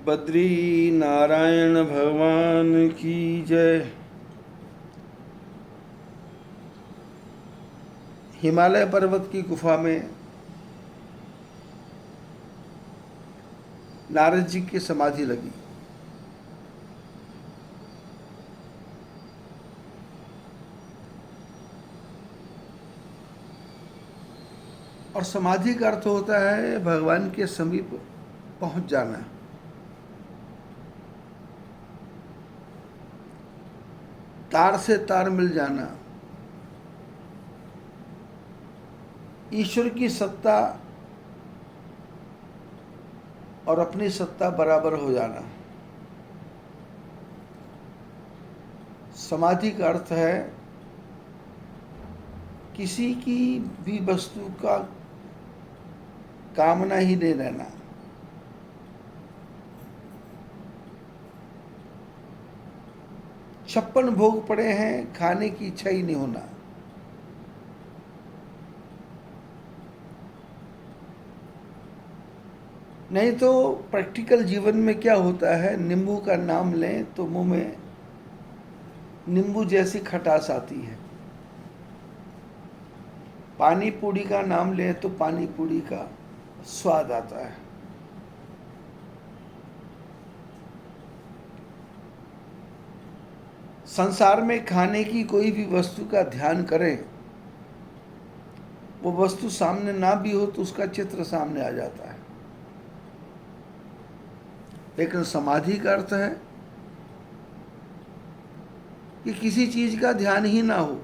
बद्री नारायण भगवान की जय। हिमालय पर्वत की गुफा में नारद जी की समाधि लगी। और समाधि का अर्थ होता है भगवान के समीप पहुंच जाना। तार से तार मिल जाना। ईश्वर की सत्ता और अपनी सत्ता बराबर हो जाना। समाधि का अर्थ है किसी की भी वस्तु का कामना ही नहीं रहना। छप्पन भोग पड़े हैं, खाने की इच्छा ही नहीं होना। नहीं तो प्रैक्टिकल जीवन में क्या होता है, नींबू का नाम लें तो मुंह में नींबू जैसी खटास आती है। पानी पूरी का नाम लें तो पानी पूरी का स्वाद आता है। संसार में खाने की कोई भी वस्तु का ध्यान करें, वो वस्तु सामने ना भी हो तो उसका चित्र सामने आ जाता है। लेकिन समाधि का अर्थ है कि किसी चीज का ध्यान ही ना हो।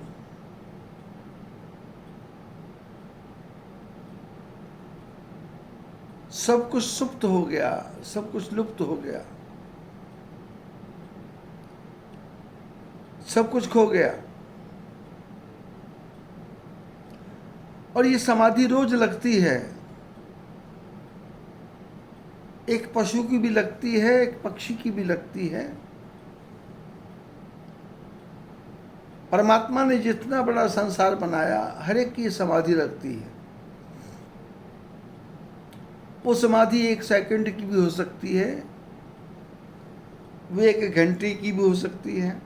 सब कुछ सुप्त हो गया, सब कुछ लुप्त हो गया, सब कुछ खो गया। और ये समाधि रोज लगती है। एक पशु की भी लगती है, एक पक्षी की भी लगती है। परमात्मा ने जितना बड़ा संसार बनाया, हर एक की समाधि लगती है। वो समाधि 1 सेकंड की भी हो सकती है, वो 1 घंटे की भी हो सकती है,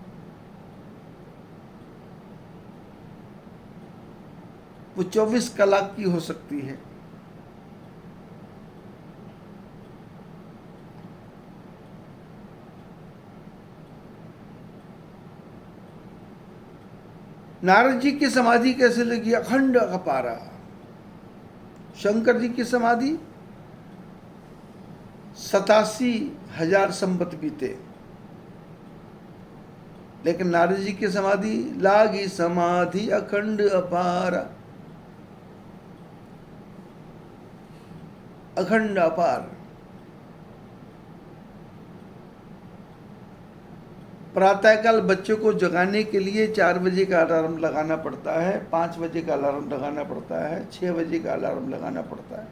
वो 24 कलाक की हो सकती है। नारद जी की समाधि कैसे लगी? अखंड अपारा। शंकर जी की समाधि 87,000 संवत बीते, लेकिन नारद जी की समाधि लागी समाधि अखंड अपार। अखंड अपार। प्रातःकाल बच्चों को जगाने के लिए 4 बजे का अलार्म लगाना पड़ता है, 5 बजे का अलार्म लगाना पड़ता है, 6 बजे का अलार्म लगाना पड़ता है।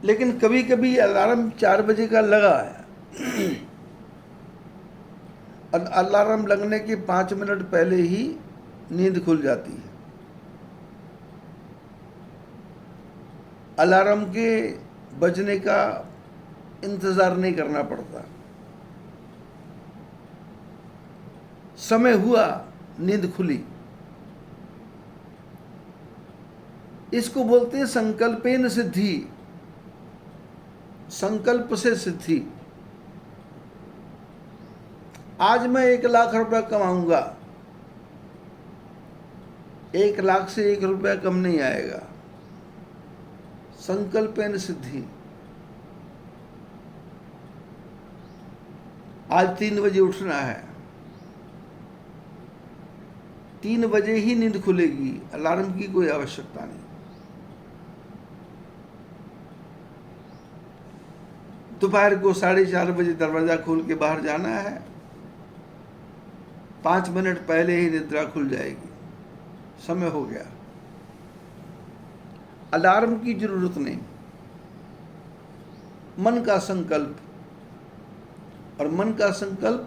लेकिन कभी कभी अलार्म 4 बजे का लगा है और अलार्म लगने के 5 मिनट पहले ही नींद खुल जाती है। अलार्म के बजने का इंतजार नहीं करना पड़ता। समय हुआ, नींद खुली। इसको बोलते हैं संकल्पेन सिद्धि। संकल्प से सिद्धि। आज मैं 1 लाख रुपया कमाऊंगा, 1 लाख से 1 रुपया कम नहीं आएगा। संकल्पेन सिद्धि। आज 3 बजे उठना है, 3 बजे ही नींद खुलेगी, अलार्म की कोई आवश्यकता नहीं। दोपहर को 4:30 बजे दरवाजा खोल के बाहर जाना है, 5 मिनट पहले ही निद्रा खुल जाएगी। समय हो गया। अलार्म की जरूरत नहीं। मन का संकल्प। और मन का संकल्प,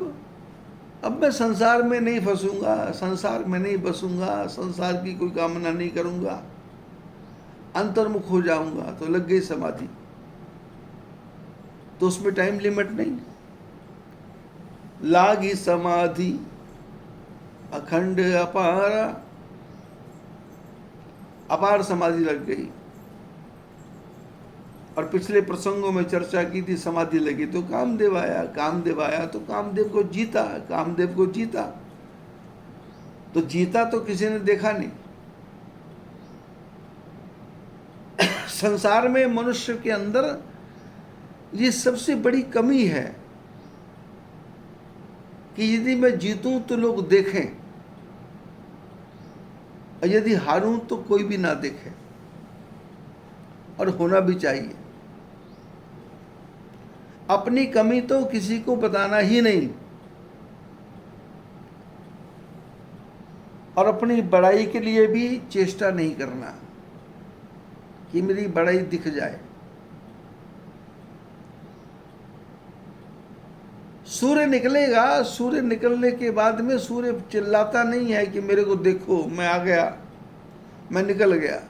अब मैं संसार में नहीं फंसूंगा, संसार में नहीं बसूंगा, संसार की कोई कामना नहीं करूंगा, अंतर्मुख हो जाऊंगा तो लग गई समाधि। तो उसमें टाइम लिमिट नहीं। लागी समाधि अखंड अपार, अपार समाधि लग गई। और पिछले प्रसंगों में चर्चा की थी, समाधि लगी तो कामदेव आया, कामदेव आया तो कामदेव को जीता, कामदेव को जीता। तो जीता तो किसी ने देखा नहीं। संसार में मनुष्य के अंदर ये सबसे बड़ी कमी है कि यदि मैं जीतूं तो लोग देखें, और यदि हारूं तो कोई भी ना देखे। और होना भी चाहिए। अपनी कमी तो किसी को बताना ही नहीं, और अपनी बड़ाई के लिए भी चेष्टा नहीं करना कि मेरी बड़ाई दिख जाए। सूर्य निकलेगा, सूर्य निकलने के बाद में सूर्य चिल्लाता नहीं है कि मेरे को देखो, मैं आ गया, मैं निकल गया।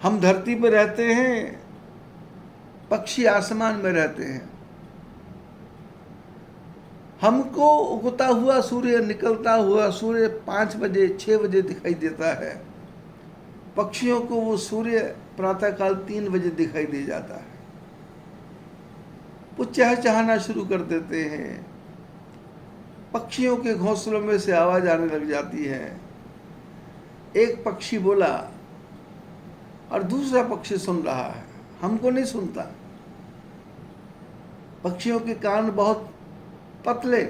हम धरती पर रहते हैं, पक्षी आसमान में रहते हैं। हमको उगता हुआ सूर्य, निकलता हुआ सूर्य 5 बजे 6 बजे दिखाई देता है। पक्षियों को वो सूर्य प्रातःकाल 3 बजे दिखाई दे जाता है। वो चहचहाना शुरू कर देते हैं, पक्षियों के घोंसलों में से आवाज आने लग जाती है। एक पक्षी बोला और दूसरा पक्षी सुन रहा है, हमको नहीं सुनता। पक्षियों के कान बहुत पतले।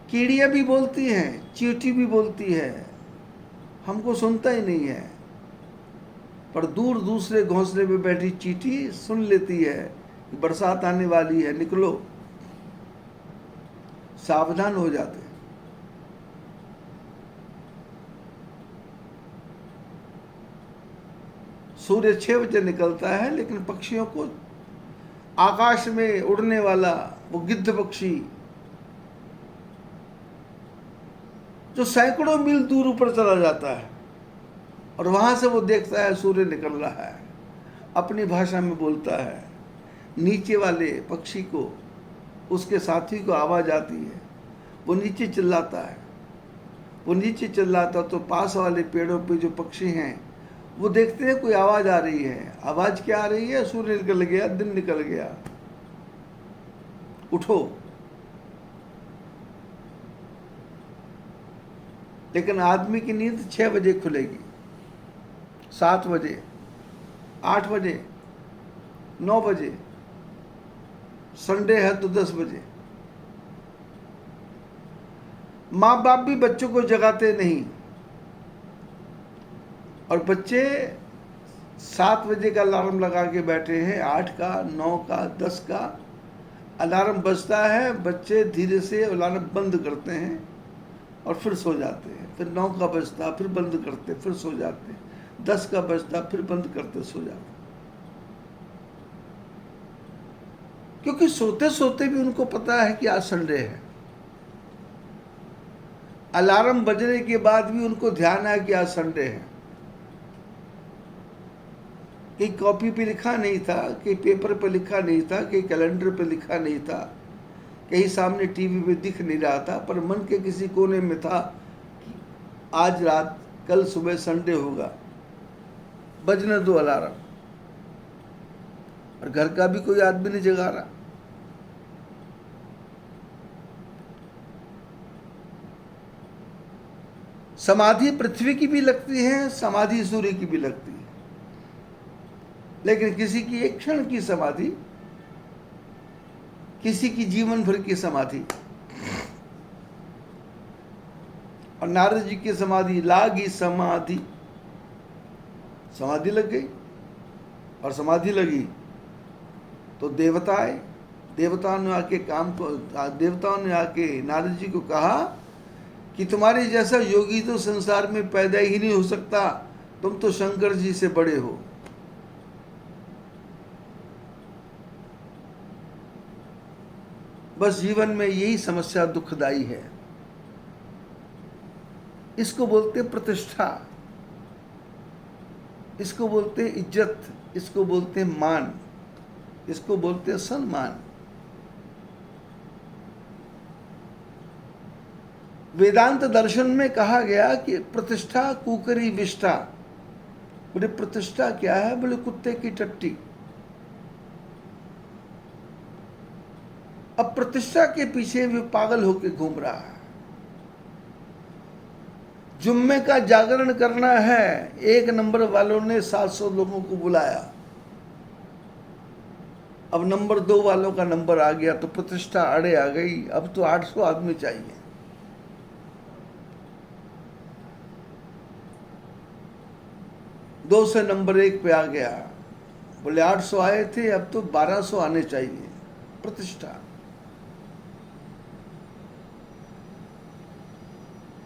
कीड़ियां भी बोलती हैं, चींटी भी बोलती है, हमको सुनता ही नहीं है। पर दूर दूसरे घोंसले में बैठी चींटी सुन लेती है कि बरसात आने वाली है, निकलो, सावधान हो जाते हैं। सूर्य 6 बजे निकलता है, लेकिन पक्षियों को आकाश में उड़ने वाला वो गिद्ध पक्षी जो सैकड़ों मील दूर ऊपर चला जाता है और वहां से वो देखता है सूर्य निकल रहा है, अपनी भाषा में बोलता है। नीचे वाले पक्षी को, उसके साथी को आवाज आती है, वो नीचे चिल्लाता है। वो नीचे चिल्लाता तो पास वाले पेड़ों पे जो पक्षी हैं वो देखते हैं कोई आवाज आ रही है। आवाज क्या आ रही है? सूर्य निकल गया, दिन निकल गया, उठो। लेकिन आदमी की नींद 6 बजे खुलेगी, 7 बजे, 8 बजे, 9 बजे, संडे है तो 10 बजे। माँ बाप भी बच्चों को जगाते नहीं, और बच्चे 7 बजे का अलार्म लगा के बैठे हैं। 8 का, 9 का, 10 का अलार्म बजता है, बच्चे धीरे से अलार्म बंद करते हैं और फिर सो जाते हैं। फिर 9 का बजता, फिर बंद करते, फिर सो जाते हैं। 10 का बजता, फिर बंद करते, सो जाते। क्योंकि सोते सोते भी उनको पता है कि आज संडे है। अलार्म बजने के बाद भी उनको ध्यान है कि आज संडे है। कहीं कॉपी पे लिखा नहीं था, कहीं पेपर पे लिखा नहीं था, कहीं कैलेंडर पे लिखा नहीं था, कहीं सामने टीवी पे दिख नहीं रहा था, पर मन के किसी कोने में था कि आज रात, कल सुबह संडे होगा, बजने दो अलार्म। और घर का भी कोई आदमी नहीं जगा रहा। समाधि पृथ्वी की भी लगती है, समाधि सूर्य की भी लगती है, लेकिन किसी की एक क्षण की समाधि, किसी की जीवन भर की समाधि। और नारद जी की समाधि, लागी समाधि, समाधि लग गई। और समाधि लगी तो देवता आए। देवताओं ने आके नारद जी को कहा कि तुम्हारे जैसा योगी तो संसार में पैदा ही नहीं हो सकता, तुम तो शंकर जी से बड़े हो। बस जीवन में यही समस्या दुखदाई है। इसको बोलते प्रतिष्ठा, इसको बोलते इज्जत, इसको बोलते मान, इसको बोलते सम्मान। वेदांत दर्शन में कहा गया कि प्रतिष्ठा कुकरी विष्ठा। बोले प्रतिष्ठा क्या है? बोले कुत्ते की टट्टी। अब प्रतिष्ठा के पीछे भी पागल होकर घूम रहा है। जुम्मे का जागरण करना है, 1 नंबर वालों ने 700 लोगों को बुलाया। अब नंबर 2 वालों का नंबर आ गया तो प्रतिष्ठा अड़े आ गई। अब तो 800 आदमी चाहिए। दो से नंबर 1 पे आ गया। बोले 800 आए थे, अब तो 1200 आने चाहिए। प्रतिष्ठा।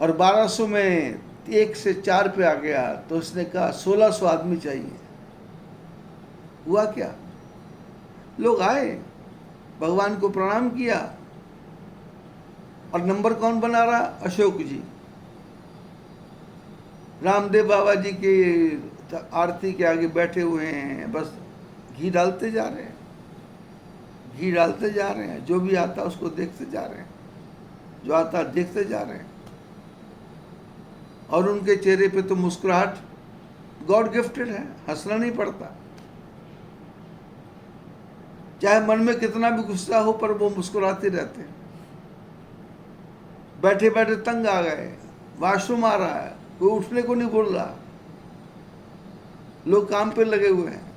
और 1200 में 1 से 4 पे आ गया तो उसने कहा 1600 आदमी चाहिए। हुआ क्या? लोग आए, भगवान को प्रणाम किया, और नंबर कौन बना रहा? अशोक जी। रामदेव बाबा जी के आरती के आगे बैठे हुए हैं, बस घी डालते जा रहे हैं, घी डालते जा रहे हैं। जो भी आता उसको देखते जा रहे हैं, जो आता देखते जा रहे हैं। और उनके चेहरे पे तो मुस्कुराहट गॉड गिफ्टेड है, हंसना नहीं पड़ता। चाहे मन में कितना भी गुस्सा हो, पर वो मुस्कुराते रहते हैं। बैठे बैठे तंग आ गए, वॉशरूम आ रहा है, कोई उठने को नहीं बोल रहा, लोग काम पे लगे हुए हैं,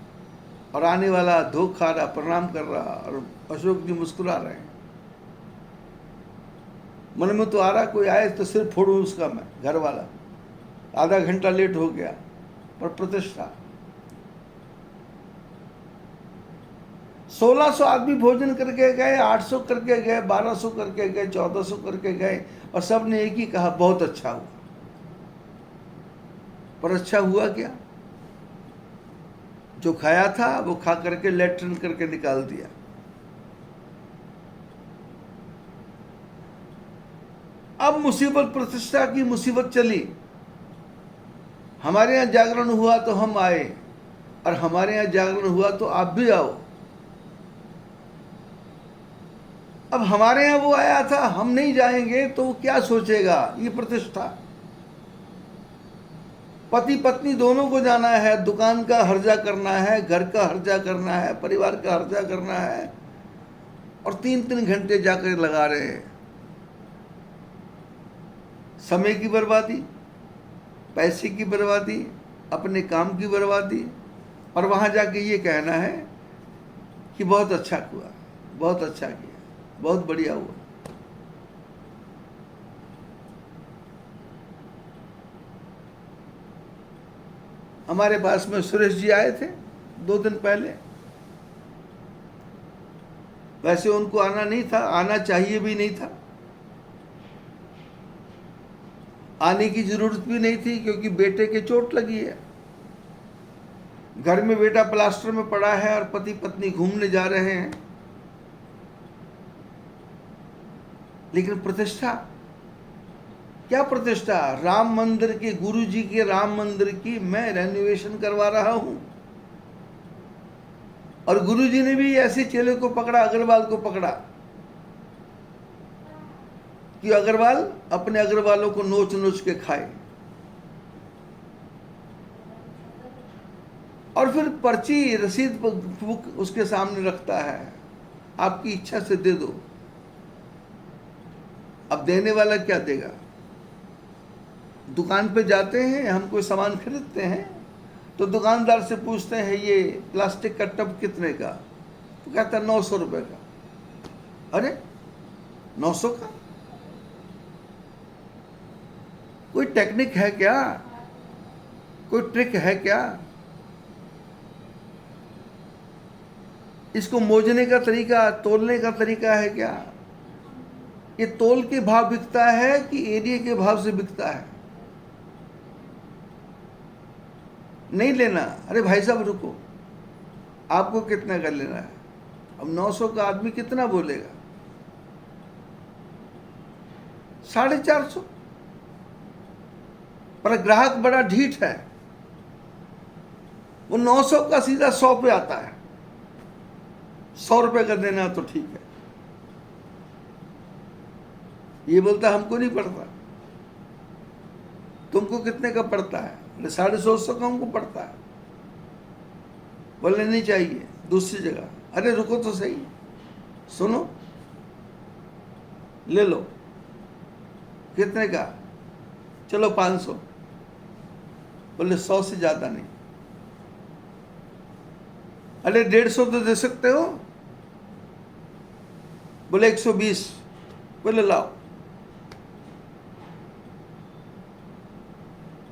और आने वाला धोख खा रहा, प्रणाम कर रहा, और अशोक जी मुस्कुरा रहे हैं। मन में तो आ रहा कोई आए तो सिर्फ फोड़ू उसका मैं, घर वाला। आधा घंटा लेट हो गया, पर प्रतिष्ठा। 1600 आदमी भोजन करके गए, 800 करके गए, 1200 करके गए, 1400 करके गए, और सब ने एक ही कहा, बहुत अच्छा हुआ। पर अच्छा हुआ क्या? जो खाया था वो खा करके लेट्रिन करके निकाल दिया। अब मुसीबत, प्रतिष्ठा की मुसीबत चली। हमारे यहाँ जागरण हुआ तो हम आए, और हमारे यहाँ जागरण हुआ तो आप भी आओ। अब हमारे यहाँ वो आया था, हम नहीं जाएंगे तो वो क्या सोचेगा? ये प्रतिष्ठा। पति पत्नी दोनों को जाना है, दुकान का हर्जा करना है, घर का हर्जा करना है, परिवार का हर्जा करना है, और 3-3 घंटे जाकर लगा रहे हैं। समय की बर्बादी, पैसे की बर्बादी, अपने काम की बर्बादी, और वहां जाके ये कहना है कि बहुत अच्छा हुआ, बहुत अच्छा किया, बहुत बढ़िया हुआ। हमारे पास में सुरेश जी आए थे 2 दिन पहले। वैसे उनको आना नहीं था, आना चाहिए भी नहीं था, आने की जरूरत भी नहीं थी, क्योंकि बेटे के चोट लगी है। घर में बेटा प्लास्टर में पड़ा है, और पति पत्नी घूमने जा रहे हैं। लेकिन प्रतिष्ठा, क्या प्रतिष्ठा? राम मंदिर के, गुरु जी के राम मंदिर की मैं रेनोवेशन करवा रहा हूं, और गुरु जी ने भी ऐसे चेले को पकड़ा, अग्रवाल को पकड़ा, कि अग्रवाल अपने अग्रवालों को नोच नोच के खाए। और फिर पर्ची, रसीद बुक उसके सामने रखता है, आपकी इच्छा से दे दो। अब देने वाला क्या देगा? दुकान पे जाते हैं, हम कोई सामान खरीदते हैं, तो दुकानदार से पूछते हैं ये प्लास्टिक का टब कितने का? तो कहता है 900 रुपए का। अरे 900 का? कोई टेक्निक है क्या? कोई ट्रिक है क्या? इसको मोजने का तरीका, तोलने का तरीका है क्या? ये तोल के भाव बिकता है कि एरिया के भाव से बिकता है? नहीं लेना। अरे भाई साहब रुको, आपको कितना का लेना है? अब 900 का आदमी कितना बोलेगा? 450। पर ग्राहक बड़ा ढीठ है, वो 900 का सीधा 100 पे आता है। 100 रुपए का देना तो ठीक है, ये बोलता है हमको नहीं पड़ता। तुमको कितने का पड़ता है? बोले 150 का हमको पड़ता है। बोले नहीं चाहिए, दूसरी जगह। अरे रुको तो सही, सुनो, ले लो। कितने का? चलो 500। बोले 100 से ज्यादा नहीं। अरे 150 तो दे सकते हो। बोले 120। बोले लाओ।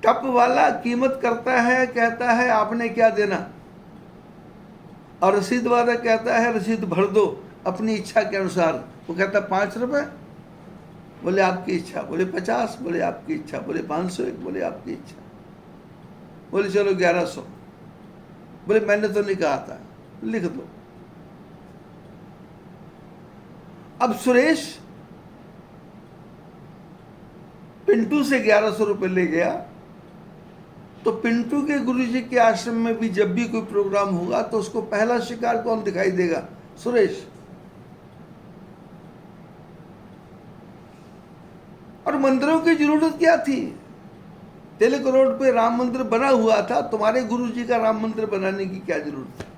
टप वाला कीमत करता है, कहता है आपने क्या देना, और रसीद वाला कहता है रसीद भर दो अपनी इच्छा के अनुसार। वो कहता 5 रुपए। बोले आपकी इच्छा। बोले 50। बोले आपकी इच्छा। बोले 501। बोले आपकी इच्छा। बोले चलो 1100। बोले मैंने तो नहीं कहा था, लिख दो। अब सुरेश पिंटू से 1100 रुपए ले गया, तो पिंटू के गुरुजी के आश्रम में भी जब भी कोई प्रोग्राम होगा तो उसको पहला शिकार कौन दिखाई देगा? सुरेश। और मंदिरों की जरूरत क्या थी? तिलक रोड पे राम मंदिर बना हुआ था, तुम्हारे गुरुजी का राम मंदिर बनाने की क्या जरूरत है?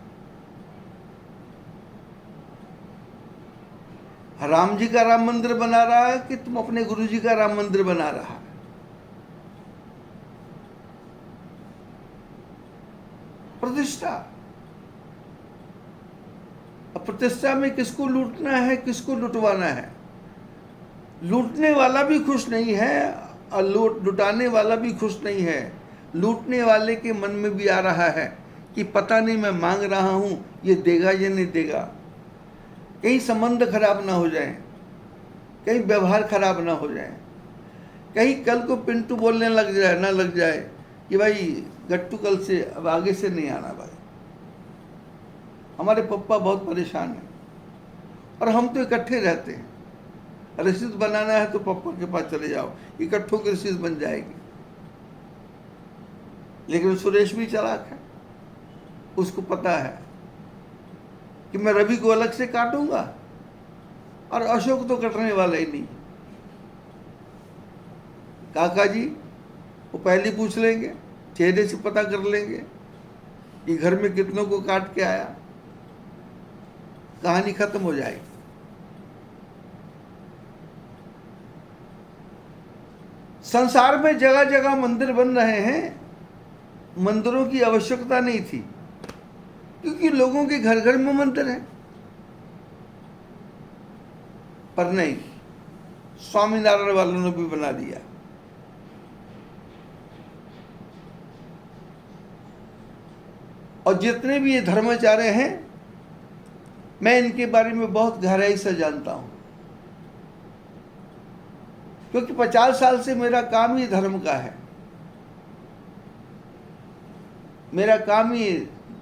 राम जी का राम मंदिर बना रहा है कि तुम अपने गुरुजी का राम मंदिर बना रहा है? प्रतिष्ठा। अब प्रतिष्ठा में किसको लूटना है, किसको लुटवाना है? लूटने वाला भी खुश नहीं है और लुटाने वाला भी खुश नहीं है। लूटने वाले के मन में भी आ रहा है कि पता नहीं मैं मांग रहा हूं, ये देगा या नहीं देगा। कहीं संबंध खराब ना हो जाए, कहीं व्यवहार खराब ना हो जाए, कहीं कल को पिंटू बोलने लग जाए ना लग जाए कि भाई गट्टू कल से अब आगे से नहीं आना भाई, हमारे पप्पा बहुत परेशान हैं और हम तो इकट्ठे रहते हैं, रसीद बनाना है तो पप्पा के पास चले जाओ, इकट्ठों की रसीद बन जाएगी। लेकिन सुरेश भी चालाक है, उसको पता है कि मैं रवि को अलग से काटूंगा और अशोक तो कटने वाला ही नहीं। काका जी वो पहले पूछ लेंगे, चेहरे से पता कर लेंगे कि घर में कितनों को काट के आया, कहानी खत्म हो जाएगी। संसार में जगह जगह मंदिर बन रहे हैं, मंदिरों की आवश्यकता नहीं थी क्योंकि लोगों के घर घर में मंदिर है। पर नहीं, स्वामीनारायण वालों ने भी बना दिया। और जितने भी ये धर्माचार्य हैं, मैं इनके बारे में बहुत गहराई से जानता हूं क्योंकि 50 साल से मेरा काम ही धर्म का है। मेरा काम ही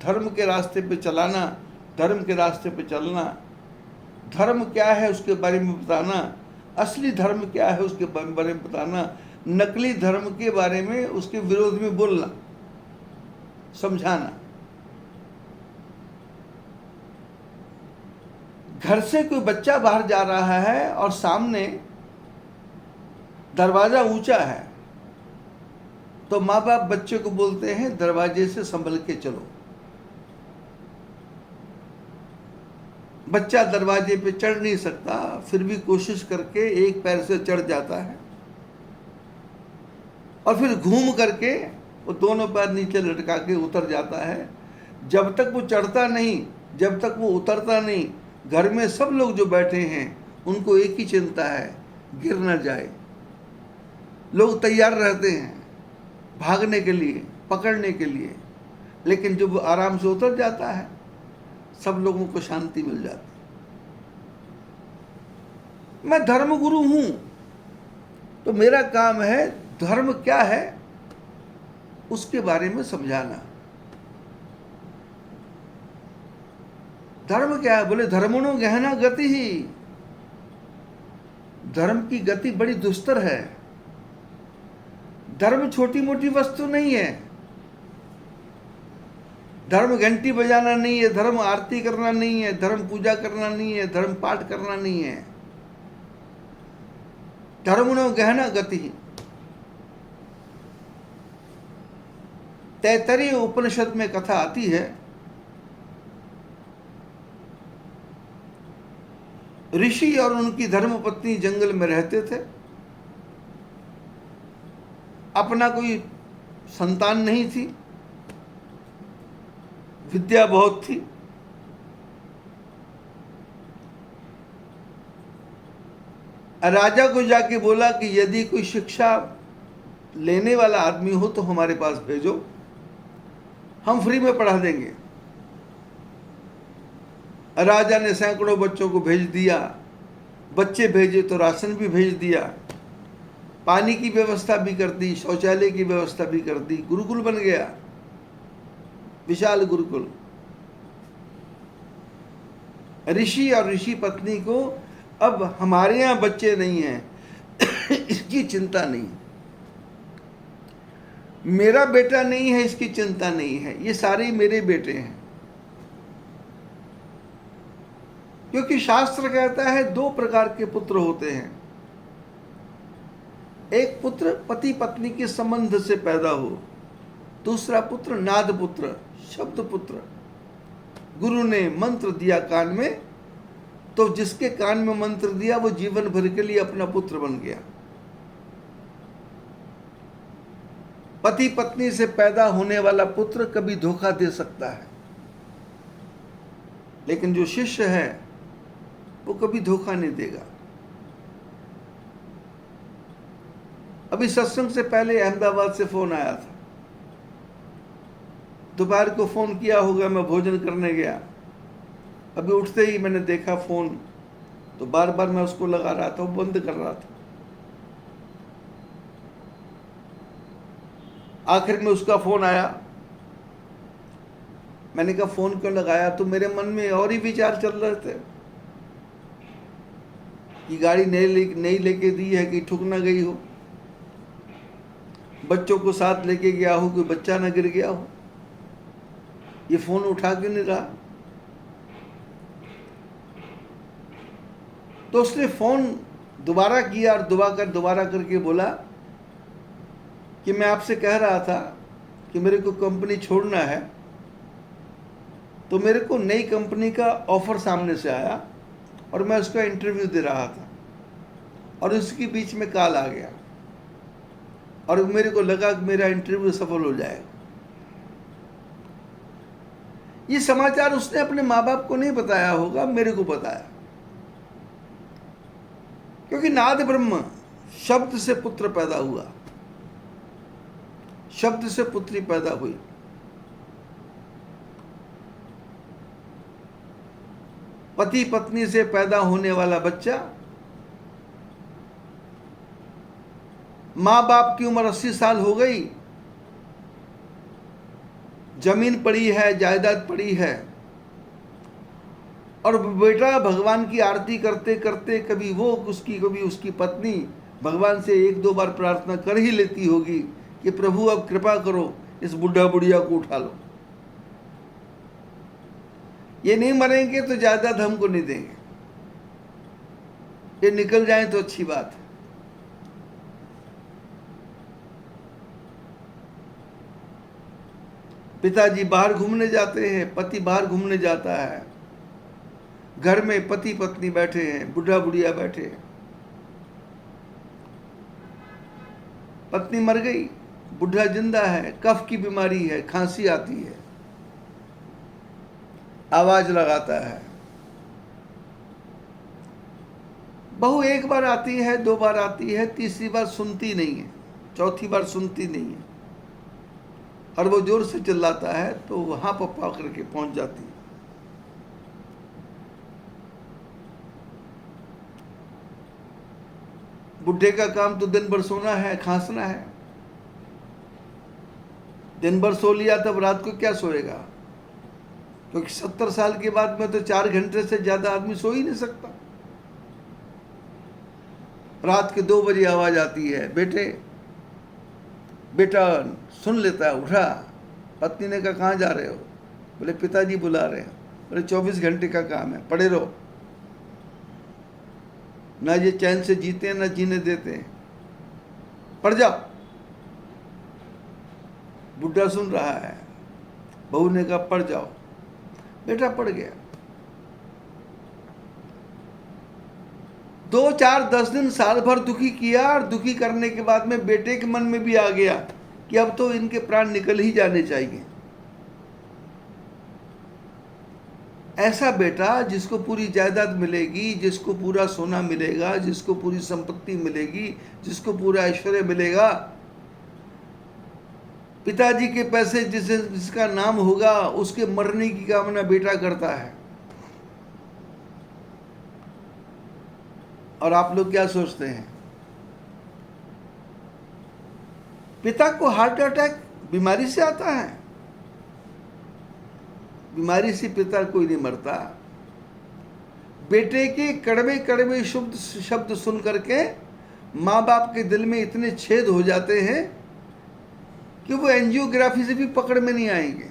धर्म के रास्ते पे चलाना, धर्म के रास्ते पे चलना, धर्म क्या है उसके बारे में बताना, असली धर्म क्या है उसके बारे में बताना, नकली धर्म के बारे में उसके विरोध में बोलना, समझाना। घर से कोई बच्चा बाहर जा रहा है और सामने दरवाजा ऊंचा है तो माँ बाप बच्चे को बोलते हैं दरवाजे से संभल के चलो। बच्चा दरवाजे पे चढ़ नहीं सकता, फिर भी कोशिश करके एक पैर से चढ़ जाता है और फिर घूम करके वो दोनों पैर नीचे लटका के उतर जाता है। जब तक वो चढ़ता नहीं, जब तक वो उतरता नहीं, घर में सब लोग जो बैठे हैं उनको एक ही चिंता है, गिर न जाए। लोग तैयार रहते हैं भागने के लिए, पकड़ने के लिए, लेकिन जब आराम से उतर जाता है सब लोगों को शांति मिल जाती। मैं धर्मगुरु हूं तो मेरा काम है धर्म क्या है उसके बारे में समझाना। धर्म क्या है? बोले धर्मणो गहना गति ही, धर्म की गति बड़ी दुस्तर है। धर्म छोटी मोटी वस्तु नहीं है। धर्म घंटी बजाना नहीं है, धर्म आरती करना नहीं है, धर्म पूजा करना नहीं है, धर्म पाठ करना नहीं है। धर्म न गहना गति। तैत्तरीय उपनिषद में कथा आती है, ऋषि और उनकी धर्मपत्नी जंगल में रहते थे। अपना कोई संतान नहीं थी, विद्या बहुत थी। राजा को जाके बोला कि यदि कोई शिक्षा लेने वाला आदमी हो तो हमारे पास भेजो, हम फ्री में पढ़ा देंगे। राजा ने सैकड़ों बच्चों को भेज दिया। बच्चे भेजे तो राशन भी भेज दिया, पानी की व्यवस्था भी कर दी, शौचालय की व्यवस्था भी कर दी। गुरुकुल बन गया, विशाल गुरुकुल। ऋषि और ऋषि पत्नी को अब हमारे यहाँ बच्चे नहीं हैं इसकी चिंता नहीं, मेरा बेटा नहीं है इसकी चिंता नहीं है, ये सारे मेरे बेटे हैं। क्योंकि शास्त्र कहता है 2 प्रकार के पुत्र होते हैं। एक पुत्र पति पत्नी के संबंध से पैदा हो, दूसरा पुत्र नाद पुत्र, शब्द पुत्र। गुरु ने मंत्र दिया कान में, तो जिसके कान में मंत्र दिया वो जीवन भर के लिए अपना पुत्र बन गया। पति पत्नी से पैदा होने वाला पुत्र कभी धोखा दे सकता है, लेकिन जो शिष्य है वो कभी धोखा नहीं देगा। अभी सत्संग से पहले अहमदाबाद से फोन आया था। दोपहर को फोन किया होगा, मैं भोजन करने गया। अभी उठते ही मैंने देखा फोन, तो बार बार मैं उसको लगा रहा था, वो बंद कर रहा था। आखिर में उसका फोन आया। मैंने कहा फोन क्यों लगाया? तो मेरे मन में और ही विचार चल रहे थे कि गाड़ी नहीं लेके दी है कि ठुक ना गई हो, बच्चों को साथ लेके गया हो, कोई बच्चा ना गिर गया हो, ये फोन उठा क्यों नहीं रहा? तो उसने फोन दोबारा किया और दोबारा करके बोला कि मैं आपसे कह रहा था कि मेरे को कंपनी छोड़ना है, तो मेरे को नई कंपनी का ऑफर सामने से आया और मैं उसका इंटरव्यू दे रहा था, और उसके बीच में कॉल आ गया और मेरे को लगा कि मेरा इंटरव्यू सफल हो जाएगा। ये समाचार उसने अपने माँ बाप को नहीं बताया होगा, मेरे को बताया। क्योंकि नाद ब्रह्म, शब्द से पुत्र पैदा हुआ, शब्द से पुत्री पैदा हुई। पति पत्नी से पैदा होने वाला बच्चा, माँ बाप की उम्र 80 साल हो गई, जमीन पड़ी है, जायदाद पड़ी है, और बेटा भगवान की आरती करते करते कभी उसकी पत्नी भगवान से 1-2 बार प्रार्थना कर ही लेती होगी कि प्रभु अब कृपा करो, इस बुढ़ा बुढ़िया को उठा लो। ये नहीं मरेंगे तो जायदाद हमको नहीं देंगे, ये निकल जाए तो अच्छी बात है। पिताजी बाहर घूमने जाते हैं, पति बाहर घूमने जाता है, घर में पति पत्नी बैठे हैं, बुढ़ा बुढ़िया बैठे हैं। पत्नी मर गई, बुढ़ा जिंदा है, कफ की बीमारी है, खांसी आती है, आवाज लगाता है। बहू 1 बार आती है, 2 बार आती है, तीसरी बार सुनती नहीं है, चौथी बार सुनती नहीं है, और वो जोर से चिल्लाता है तो वहां पप्पा करके पहुंच जाती है। बुढ़े का काम तो दिन भर सोना है, खांसना है। दिन भर सो लिया तब रात को क्या सोएगा? क्योंकि 70 साल के बाद में तो 4 घंटे से ज्यादा आदमी सो ही नहीं सकता। रात के 2 बजे आवाज आती है, बेटे बेटा सुन लेता है, उठा। पत्नी ने कहा कहाँ जा रहे हो? बोले पिताजी बुला रहे हैं। बोले 24 घंटे का काम है, पड़े रहो। ना ये चैन से जीते हैं ना जीने देते हैं, पड़ जाओ। बुढ़ा सुन रहा है। बहू ने कहा पड़ जाओ। बेटा पड़ गया। 2, 4, 10 दिन, साल भर दुखी किया, और दुखी करने के बाद में बेटे के मन में भी आ गया कि अब तो इनके प्राण निकल ही जाने चाहिए। ऐसा बेटा जिसको पूरी जायदाद मिलेगी, जिसको पूरा सोना मिलेगा, जिसको पूरी संपत्ति मिलेगी, जिसको पूरा ऐश्वर्य मिलेगा, पिताजी के पैसे जिसका नाम होगा, उसके मरने की कामना बेटा करता है। और आप लोग क्या सोचते हैं? पिता को हार्ट अटैक बीमारी से आता है? बीमारी से पिता कोई नहीं मरता। बेटे के कड़वे कड़वे शब्द सुन करके माँ बाप के दिल में इतने छेद हो जाते हैं कि वो एंजियोग्राफी से भी पकड़ में नहीं आएंगे।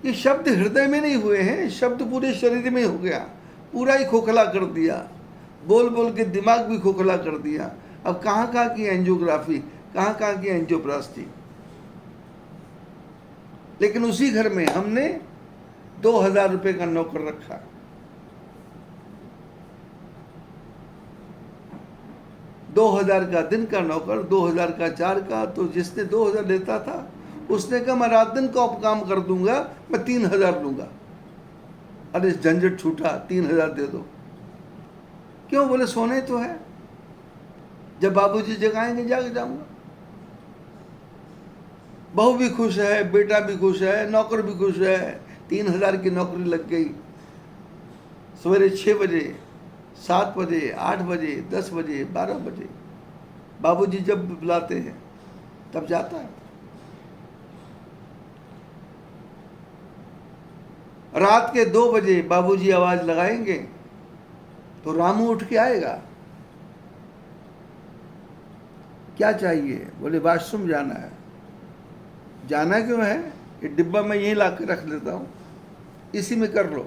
ये शब्द हृदय में नहीं हुए हैं, शब्द पूरे शरीर में हो गया, पूरा ही खोखला कर दिया, बोल बोल के दिमाग भी खोखला कर दिया। अब कहाँ कहाँ की एंजियोग्राफी, कहाँ कहाँ की एंजियोप्लास्टी। लेकिन उसी घर में हमने 2000 रुपए का नौकर रखा। 2000 का दिन का नौकर, 2000 का 4 का। तो जिसने 2000 लेता था उसने कहा मैं रात दिन का काम कर दूंगा, मैं 3000 लूंगा। अरे झंझट छूटा, 3000 दे दो। क्यों? बोले सोने तो है, जब बाबूजी जगाएंगे जाके जाऊंगा। बहू भी खुश है, बेटा भी खुश है, नौकर भी खुश है। 3000 की नौकरी लग गई। सवेरे 6 बजे, 7 बजे, 8 बजे, 10 बजे, 12 बजे बाबूजी जब बुलाते हैं तब जाता है। रात के 2 बजे बाबूजी आवाज लगाएंगे तो रामू उठ के आएगा। क्या चाहिए? बोले वॉशरूम जाना है। जाना क्यों है? ये डिब्बा मैं यहीं ला के रख देता हूँ, इसी में कर लो।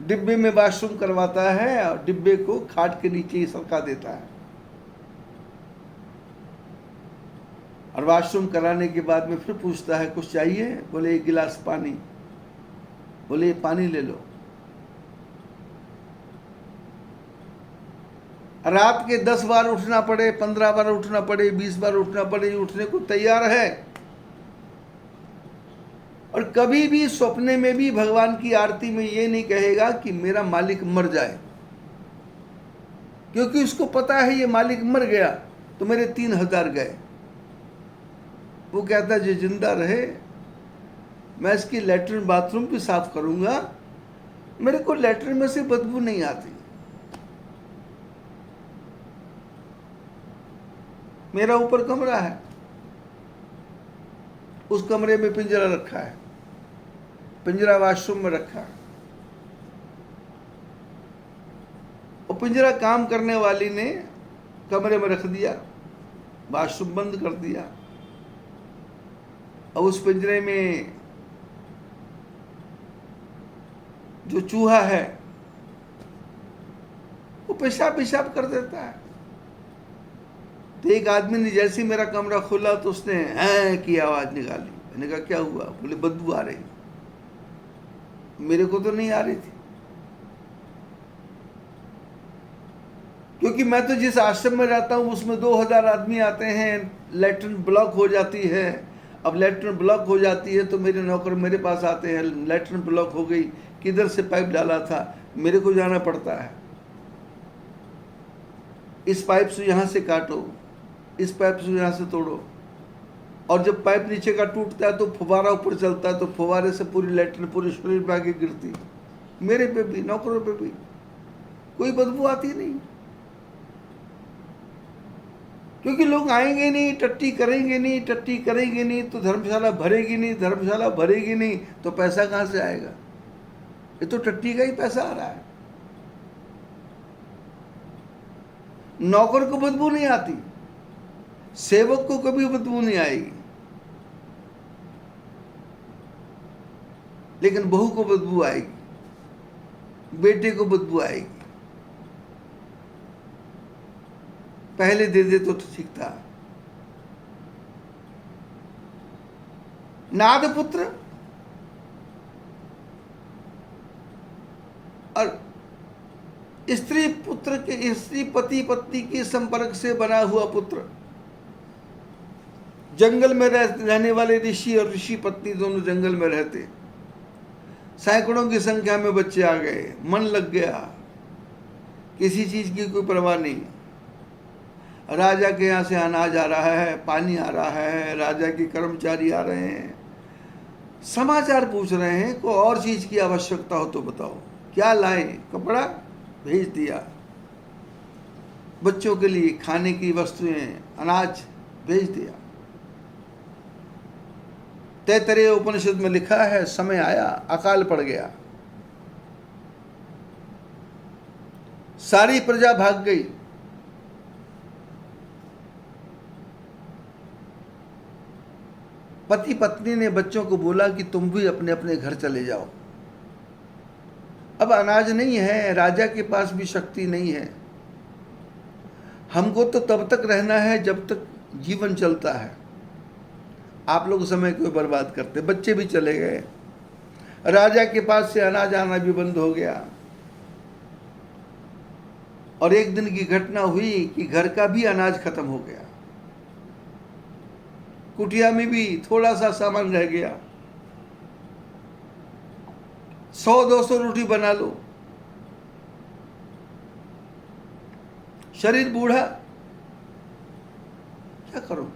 डिब्बे में वॉशरूम करवाता है और डिब्बे को खाट के नीचे ही सरका देता है। और वॉशरूम कराने के बाद में फिर पूछता है कुछ चाहिए? बोले 1 गिलास पानी। बोले ये पानी ले लो। रात के 10 बार उठना पड़े, 15 बार उठना पड़े, 20 बार उठना पड़े, उठने को तैयार है। और कभी भी सपने में भी भगवान की आरती में ये नहीं कहेगा कि मेरा मालिक मर जाए, क्योंकि उसको पता है ये मालिक मर गया तो मेरे 3000 गए। वो कहता है जो जिंदा रहे मैं इसकी लेटरिन बाथरूम भी साफ करूंगा, मेरे को लेटरिन में से बदबू नहीं आती। मेरा ऊपर कमरा है, उस कमरे में पिंजरा रखा है, पिंजरा वॉशरूम में रखा है। और पिंजरा काम करने वाली ने कमरे में रख दिया, वॉशरूम बंद कर दिया। अब उस पिंजरे में जो चूहा है वो पेशाब पेशाब कर देता है। तो एक आदमी ने जैसे मेरा कमरा खोला तो उसने ऐ की आवाज निकाली। मैंने कहा क्या हुआ? बोले बदबू आ रही। मेरे को तो नहीं आ रही थी, क्योंकि मैं तो जिस आश्रम में रहता हूं उसमें 2000 आदमी आते हैं, लैट्रिन ब्लॉक हो जाती है। अब लैट्रिन ब्लॉक हो जाती है तो मेरे नौकर मेरे पास आते हैं, लैट्रिन ब्लॉक हो गई, किधर से पाइप डाला था, मेरे को जाना पड़ता है। इस पाइप से यहाँ से काटो, इस पाइप से यहाँ से तोड़ो। और जब पाइप नीचे का टूटता है तो फुवारा ऊपर चलता है, तो फुवारे से पूरी लैट्रिन पूरे शरीर पे आके गिरती। मेरे पे भी, नौकरों पे भी कोई बदबू आती नहीं, क्योंकि लोग आएंगे नहीं, टट्टी करेंगे नहीं, टट्टी करेंगे नहीं तो धर्मशाला भरेगी नहीं, धर्मशाला भरेगी नहीं तो पैसा कहाँ से आएगा? ये तो टट्टी का ही पैसा आ रहा है। नौकर को बदबू नहीं आती, सेवक को कभी बदबू नहीं आएगी, लेकिन बहू को बदबू आएगी, बेटे को बदबू आएगी। पहले दे दे तो ठीक था। नाद पुत्र और स्त्री पुत्र के, स्त्री पति पत्नी के संपर्क से बना हुआ पुत्र, जंगल में रहने वाले ऋषि और ऋषि पत्नी दोनों जंगल में रहते, सैकड़ों की संख्या में बच्चे आ गए, मन लग गया, किसी चीज की कोई परवाह नहीं। राजा के यहाँ से अनाज आ रहा है, पानी आ रहा है, राजा के कर्मचारी आ रहे हैं, समाचार पूछ रहे हैं, कोई और चीज की आवश्यकता हो तो बताओ, क्या लाएं? कपड़ा भेज दिया, बच्चों के लिए खाने की वस्तुएं, अनाज भेज दिया। तैतरीय उपनिषद में लिखा है, समय आया, अकाल पड़ गया, सारी प्रजा भाग गई। पति पत्नी ने बच्चों को बोला कि तुम भी अपने अपने घर चले जाओ, अब अनाज नहीं है, राजा के पास भी शक्ति नहीं है, हमको तो तब तक रहना है जब तक जीवन चलता है, आप लोग समय क्यों बर्बाद करते? बच्चे भी चले गए, राजा के पास से अनाज आना भी बंद हो गया। और एक दिन की घटना हुई कि घर का भी अनाज खत्म हो गया, कुटिया में भी थोड़ा सा सामान रह गया। 100-200 रोटी बना लो, शरीर बूढ़ा, क्या करो?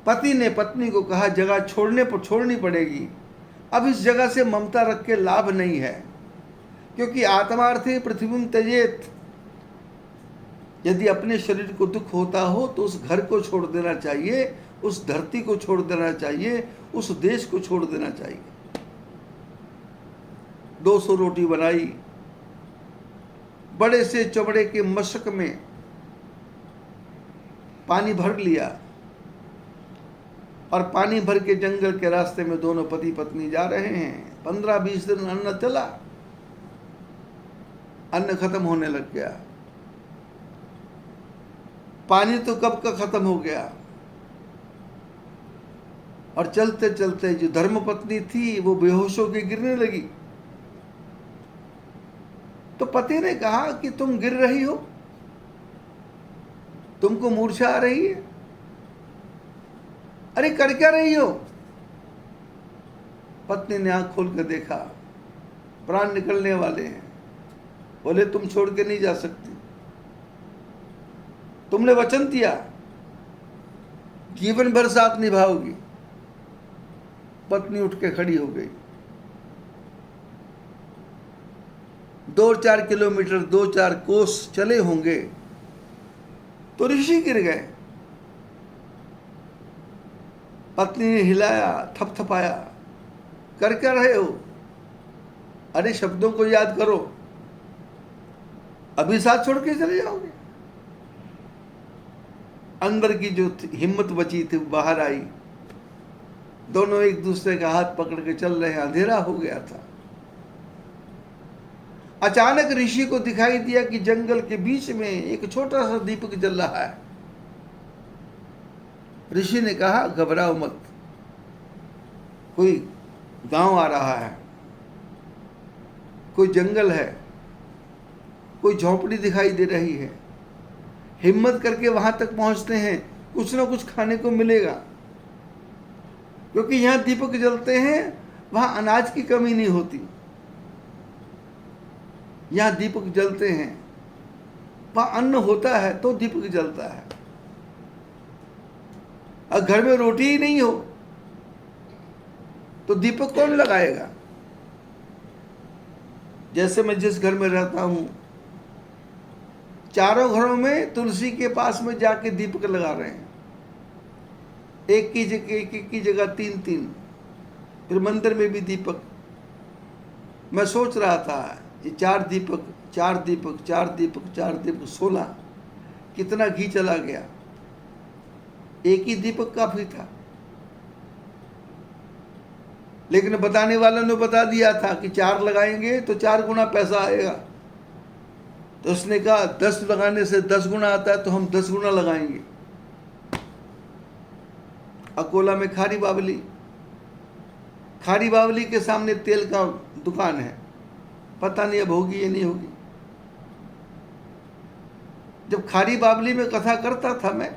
पति ने पत्नी को कहा, जगह छोड़नी पड़ेगी, अब इस जगह से ममता रख के लाभ नहीं है, क्योंकि आत्मार्थे पृथ्वी त्यजेत, यदि अपने शरीर को दुख होता हो तो उस घर को छोड़ देना चाहिए, उस धरती को छोड़ देना चाहिए, उस देश को छोड़ देना चाहिए। 200 रोटी बनाई, बड़े से चमड़े के मशक में पानी भर लिया, और पानी भर के जंगल के रास्ते में दोनों पति पत्नी जा रहे हैं। 15-20 दिन अन्न चला, अन्न खत्म होने लग गया, पानी तो कब का खत्म हो गया। और चलते चलते जो धर्मपत्नी थी वो बेहोश होकर गिरने लगी। तो पति ने कहा कि तुम गिर रही हो, तुमको मूर्छा आ रही है, अरे कर क्या रही हो? पत्नी ने आंख खोल कर देखा, प्राण निकलने वाले हैं। बोले तुम छोड़ के नहीं जा सकती, तुमने वचन दिया जीवन भर साथ निभाओगी। पत्नी उठ के खड़ी हो गई। 2-4 किलोमीटर 2-4 कोस चले होंगे तो ऋषि गिर गए। पत्नी ने हिलाया, थपथपाया, कर क्या रहे हो? अरे शब्दों को याद करो, अभी साथ छोड़ के चले जाओगे। अंदर की जो हिम्मत बची थी बाहर आई। दोनों एक दूसरे का हाथ पकड़ के चल रहे हैं। अंधेरा हो गया था। अचानक ऋषि को दिखाई दिया कि जंगल के बीच में एक छोटा सा दीपक जल रहा है। ऋषि ने कहा घबराओ मत, कोई गांव आ रहा है, कोई जंगल है, कोई झोंपड़ी दिखाई दे रही है, हिम्मत करके वहां तक पहुंचते हैं, कुछ ना कुछ खाने को मिलेगा, क्योंकि यहां दीपक जलते हैं, वहां अनाज की कमी नहीं होती। यहां दीपक जलते हैं, वहां अन्न होता है तो दीपक जलता है। और घर में रोटी ही नहीं हो तो दीपक कौन लगाएगा? जैसे मैं जिस घर में रहता हूं, चारों घरों में तुलसी के पास में जाके दीपक लगा रहे हैं, एक की जगह 3-3। फिर मंदिर में भी दीपक। मैं सोच रहा था ये 4 दीपक 4 दीपक 4 दीपक 4 दीपक 16, कितना घी चला गया। एक ही दीपक काफी था, लेकिन बताने वालों ने बता दिया था कि 4 लगाएंगे तो 4 गुना पैसा आएगा। तो उसने कहा 10 लगाने से 10 गुना आता है, तो हम 10 गुना लगाएंगे। अकोला में खारी बावली के सामने तेल का दुकान है, पता नहीं अब होगी या नहीं होगी। जब खारी बावली में कथा करता था मैं,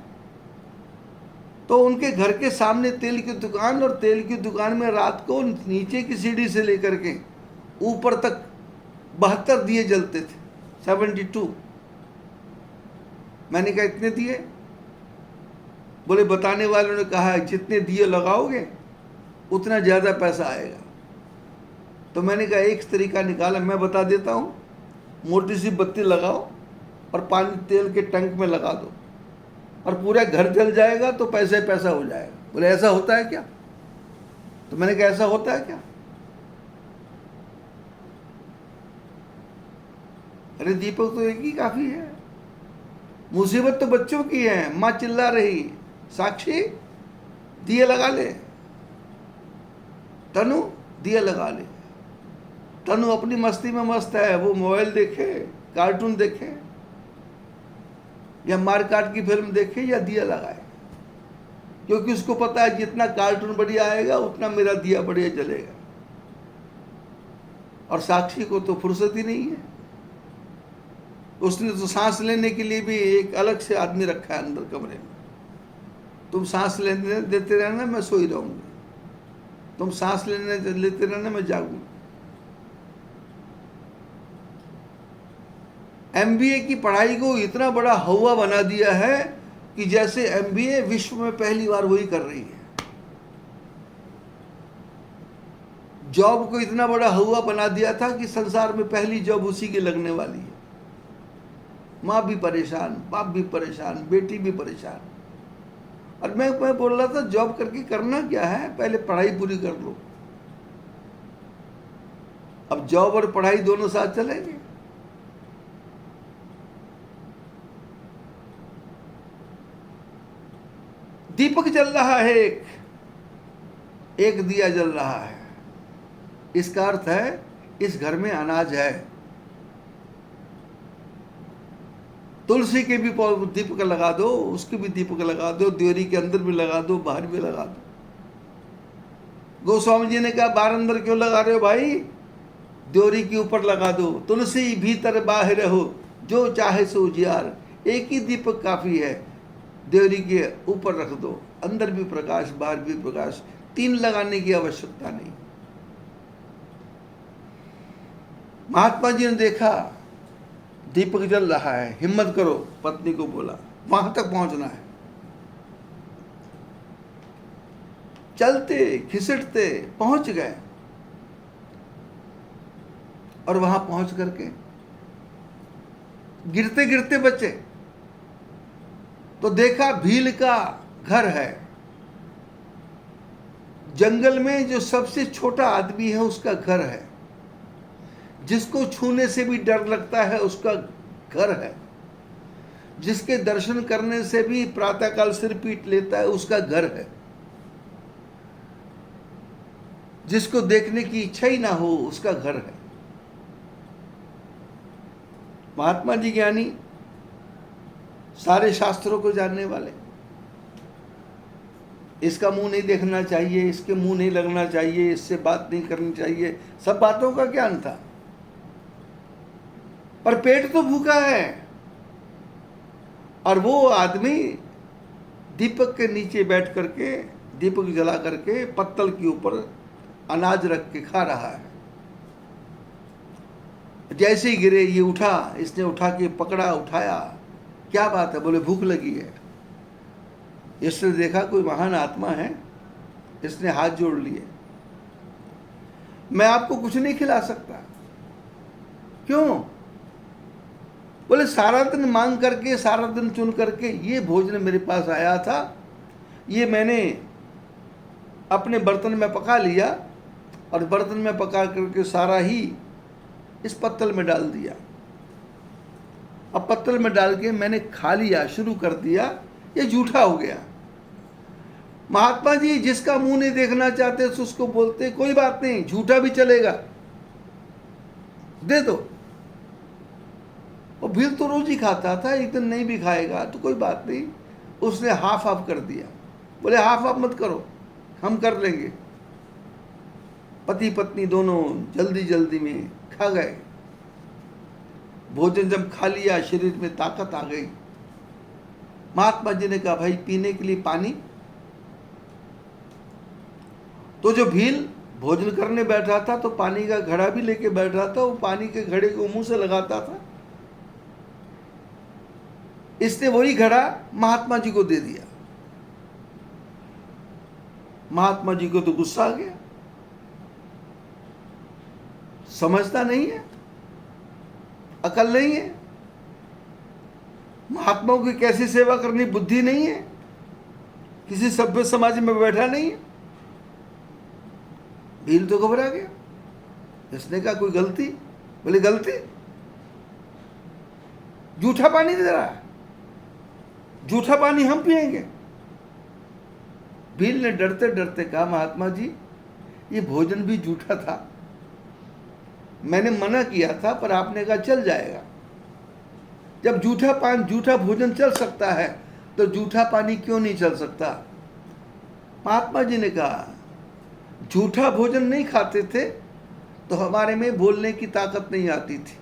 तो उनके घर के सामने तेल की दुकान, और तेल की दुकान में रात को नीचे की सीढ़ी से लेकर के ऊपर तक 72 दिए जलते थे, 72। मैंने कहा इतने दिए? बोले बताने वालों ने कहा जितने दिए लगाओगे उतना ज़्यादा पैसा आएगा। तो मैंने कहा एक तरीका निकाला, मैं बता देता हूँ, मोटी सी बत्ती लगाओ और पानी तेल के टंक में लगा दो और पूरा घर जल जाएगा, तो पैसा ही पैसा हो जाएगा। बोले ऐसा होता है क्या? तो मैंने कहा ऐसा होता है क्या? अरे दीपक तो एक ही काफी है, मुसीबत तो बच्चों की है। माँ चिल्ला रही, साक्षी दिए लगा ले, तनु दिए लगा ले। तनु अपनी मस्ती में मस्त है, वो मोबाइल देखे, कार्टून देखे, या मारकाट की फिल्म देखे, या दिया लगाए, क्योंकि उसको पता है जितना कार्टून बढ़िया आएगा उतना मेरा दिया बढ़िया जलेगा। और साक्षी को तो फुर्सत ही नहीं है, उसने तो सांस लेने के लिए भी एक अलग से आदमी रखा है अंदर कमरे में। तुम सांस लेने देते रहना, मैं सोई रहूंगी, तुम सांस लेते रहना, मैं जागूंगी। एमबीए की पढ़ाई को इतना बड़ा हवा बना दिया है कि जैसे एमबीए विश्व में पहली बार वही कर रही है। जॉब को इतना बड़ा हवा बना दिया था कि संसार में पहली जॉब उसी की लगने वाली है। माँ भी परेशान, बाप भी परेशान, बेटी भी परेशान। और मैं बोल रहा था जॉब करके करना क्या है, पहले पढ़ाई पूरी कर लो। अब जॉब और पढ़ाई दोनों साथ चलेंगे। दीपक जल रहा है, एक दिया जल रहा है। इसका अर्थ है इस घर में अनाज है। तुलसी के भी दीपक लगा दो, उसके भी दीपक लगा दो, देवरी के अंदर भी लगा दो, बाहर भी लगा दो। गोस्वामी जी ने कहा बाहर अंदर क्यों लगा रहे हो भाई, देवरी के ऊपर लगा दो। तुलसी भीतर बाहर हो, जो चाहे सो उजियार। एक ही दीपक काफी है, देवरी के ऊपर रख दो, अंदर भी प्रकाश बाहर भी प्रकाश। 3 लगाने की आवश्यकता नहीं। महात्मा जी ने देखा दीपक जल रहा है, हिम्मत करो, पत्नी को बोला, वहां तक पहुंचना है। चलते खिसटते पहुंच गए, और वहां पहुंच करके गिरते गिरते बचे तो देखा भील का घर है। जंगल में जो सबसे छोटा आदमी है उसका घर है, जिसको छूने से भी डर लगता है उसका घर है, जिसके दर्शन करने से भी प्रातःकाल सिर पीट लेता है उसका घर है, जिसको देखने की इच्छा ही ना हो उसका घर है। महात्मा जी ज्ञानी, सारे शास्त्रों को जानने वाले, इसका मुंह नहीं देखना चाहिए, इसके मुंह नहीं लगना चाहिए, इससे बात नहीं करनी चाहिए, सब बातों का ज्ञान था। पर पेट तो भूखा है। और वो आदमी दीपक के नीचे बैठ करके, दीपक जला करके पत्तल के ऊपर अनाज रख के खा रहा है। जैसे ही गिरे ये उठा, इसने उठा के पकड़ा, उठाया, क्या बात है, बोले भूख लगी है। इसने देखा कोई महान आत्मा है, इसने हाथ जोड़ लिए, मैं आपको कुछ नहीं खिला सकता। क्यों? बोले सारा दिन मांग करके, सारा दिन चुन करके ये भोजन मेरे पास आया था, ये मैंने अपने बर्तन में पका लिया, और बर्तन में पका करके सारा ही इस पत्तल में डाल दिया। अब पत्तल में डाल के मैंने खा लिया, शुरू कर दिया, ये झूठा हो गया। महात्मा जी जिसका मुंह नहीं देखना चाहते तो उसको बोलते कोई बात नहीं, झूठा भी चलेगा, दे दो। और भील तो रोज ही खाता था, एक दिन नहीं भी खाएगा तो कोई बात नहीं। उसने हाफ हाफ कर दिया। बोले हाफ हाफ मत करो, हम कर लेंगे। पति पत्नी दोनों जल्दी जल्दी में खा गए। भोजन जब खा लिया, शरीर में ताकत आ गई। महात्मा जी ने कहा भाई पीने के लिए पानी। तो जो भील भोजन करने बैठा था तो पानी का घड़ा भी लेके बैठा था, वो पानी के घड़े को मुंह से लगाता था। इसने वही घड़ा महात्मा जी को दे दिया। महात्मा जी को तो गुस्सा आ गया, समझता नहीं है, अकल नहीं है, महात्माओं की कैसी सेवा करनी बुद्धि नहीं है, किसी सभ्य समाज में बैठा नहीं है। भील तो घबरा गया। इसने कहा कोई गलती? बोले गलती, जूठा पानी दे रहा है, जूठा पानी हम पिएंगे। भील ने डरते डरते कहा महात्मा जी ये भोजन भी जूठा था, मैंने मना किया था पर आपने कहा चल जाएगा। जब जूठा भोजन चल सकता है तो जूठा पानी क्यों नहीं चल सकता? महात्मा जी ने कहा झूठा भोजन नहीं खाते थे तो हमारे में बोलने की ताकत नहीं आती थी,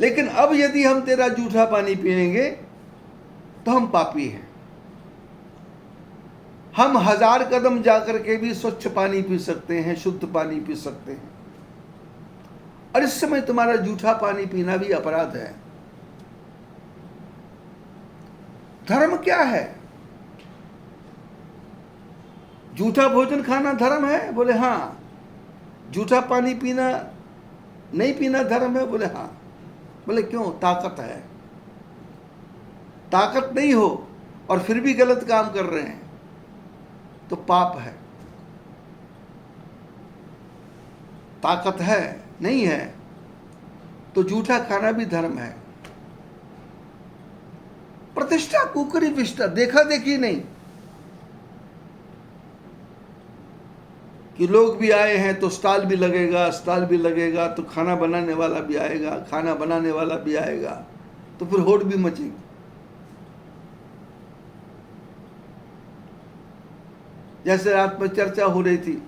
लेकिन अब यदि हम तेरा जूठा पानी पिएंगे तो हम पापी हैं। हम 1000 कदम जाकर के भी स्वच्छ पानी पी सकते हैं, शुद्ध पानी पी सकते हैं, और इस समय तुम्हारा जूठा पानी पीना भी अपराध है। धर्म क्या है? जूठा भोजन खाना धर्म है? बोले हाँ। जूठा पानी पीना नहीं पीना धर्म है? बोले हाँ। बोले क्यों? ताकत है। ताकत नहीं हो और फिर भी गलत काम कर रहे हैं तो पाप है। ताकत है नहीं है तो जूठा खाना भी धर्म है। प्रतिष्ठा कुकरी विष्ठा, देखा देखी नहीं कि लोग भी आए हैं तो स्टॉल भी लगेगा, स्टॉल भी लगेगा तो खाना बनाने वाला भी आएगा, खाना बनाने वाला भी आएगा तो फिर होड़ भी मचेगी। जैसे रात में चर्चा हो रही थी,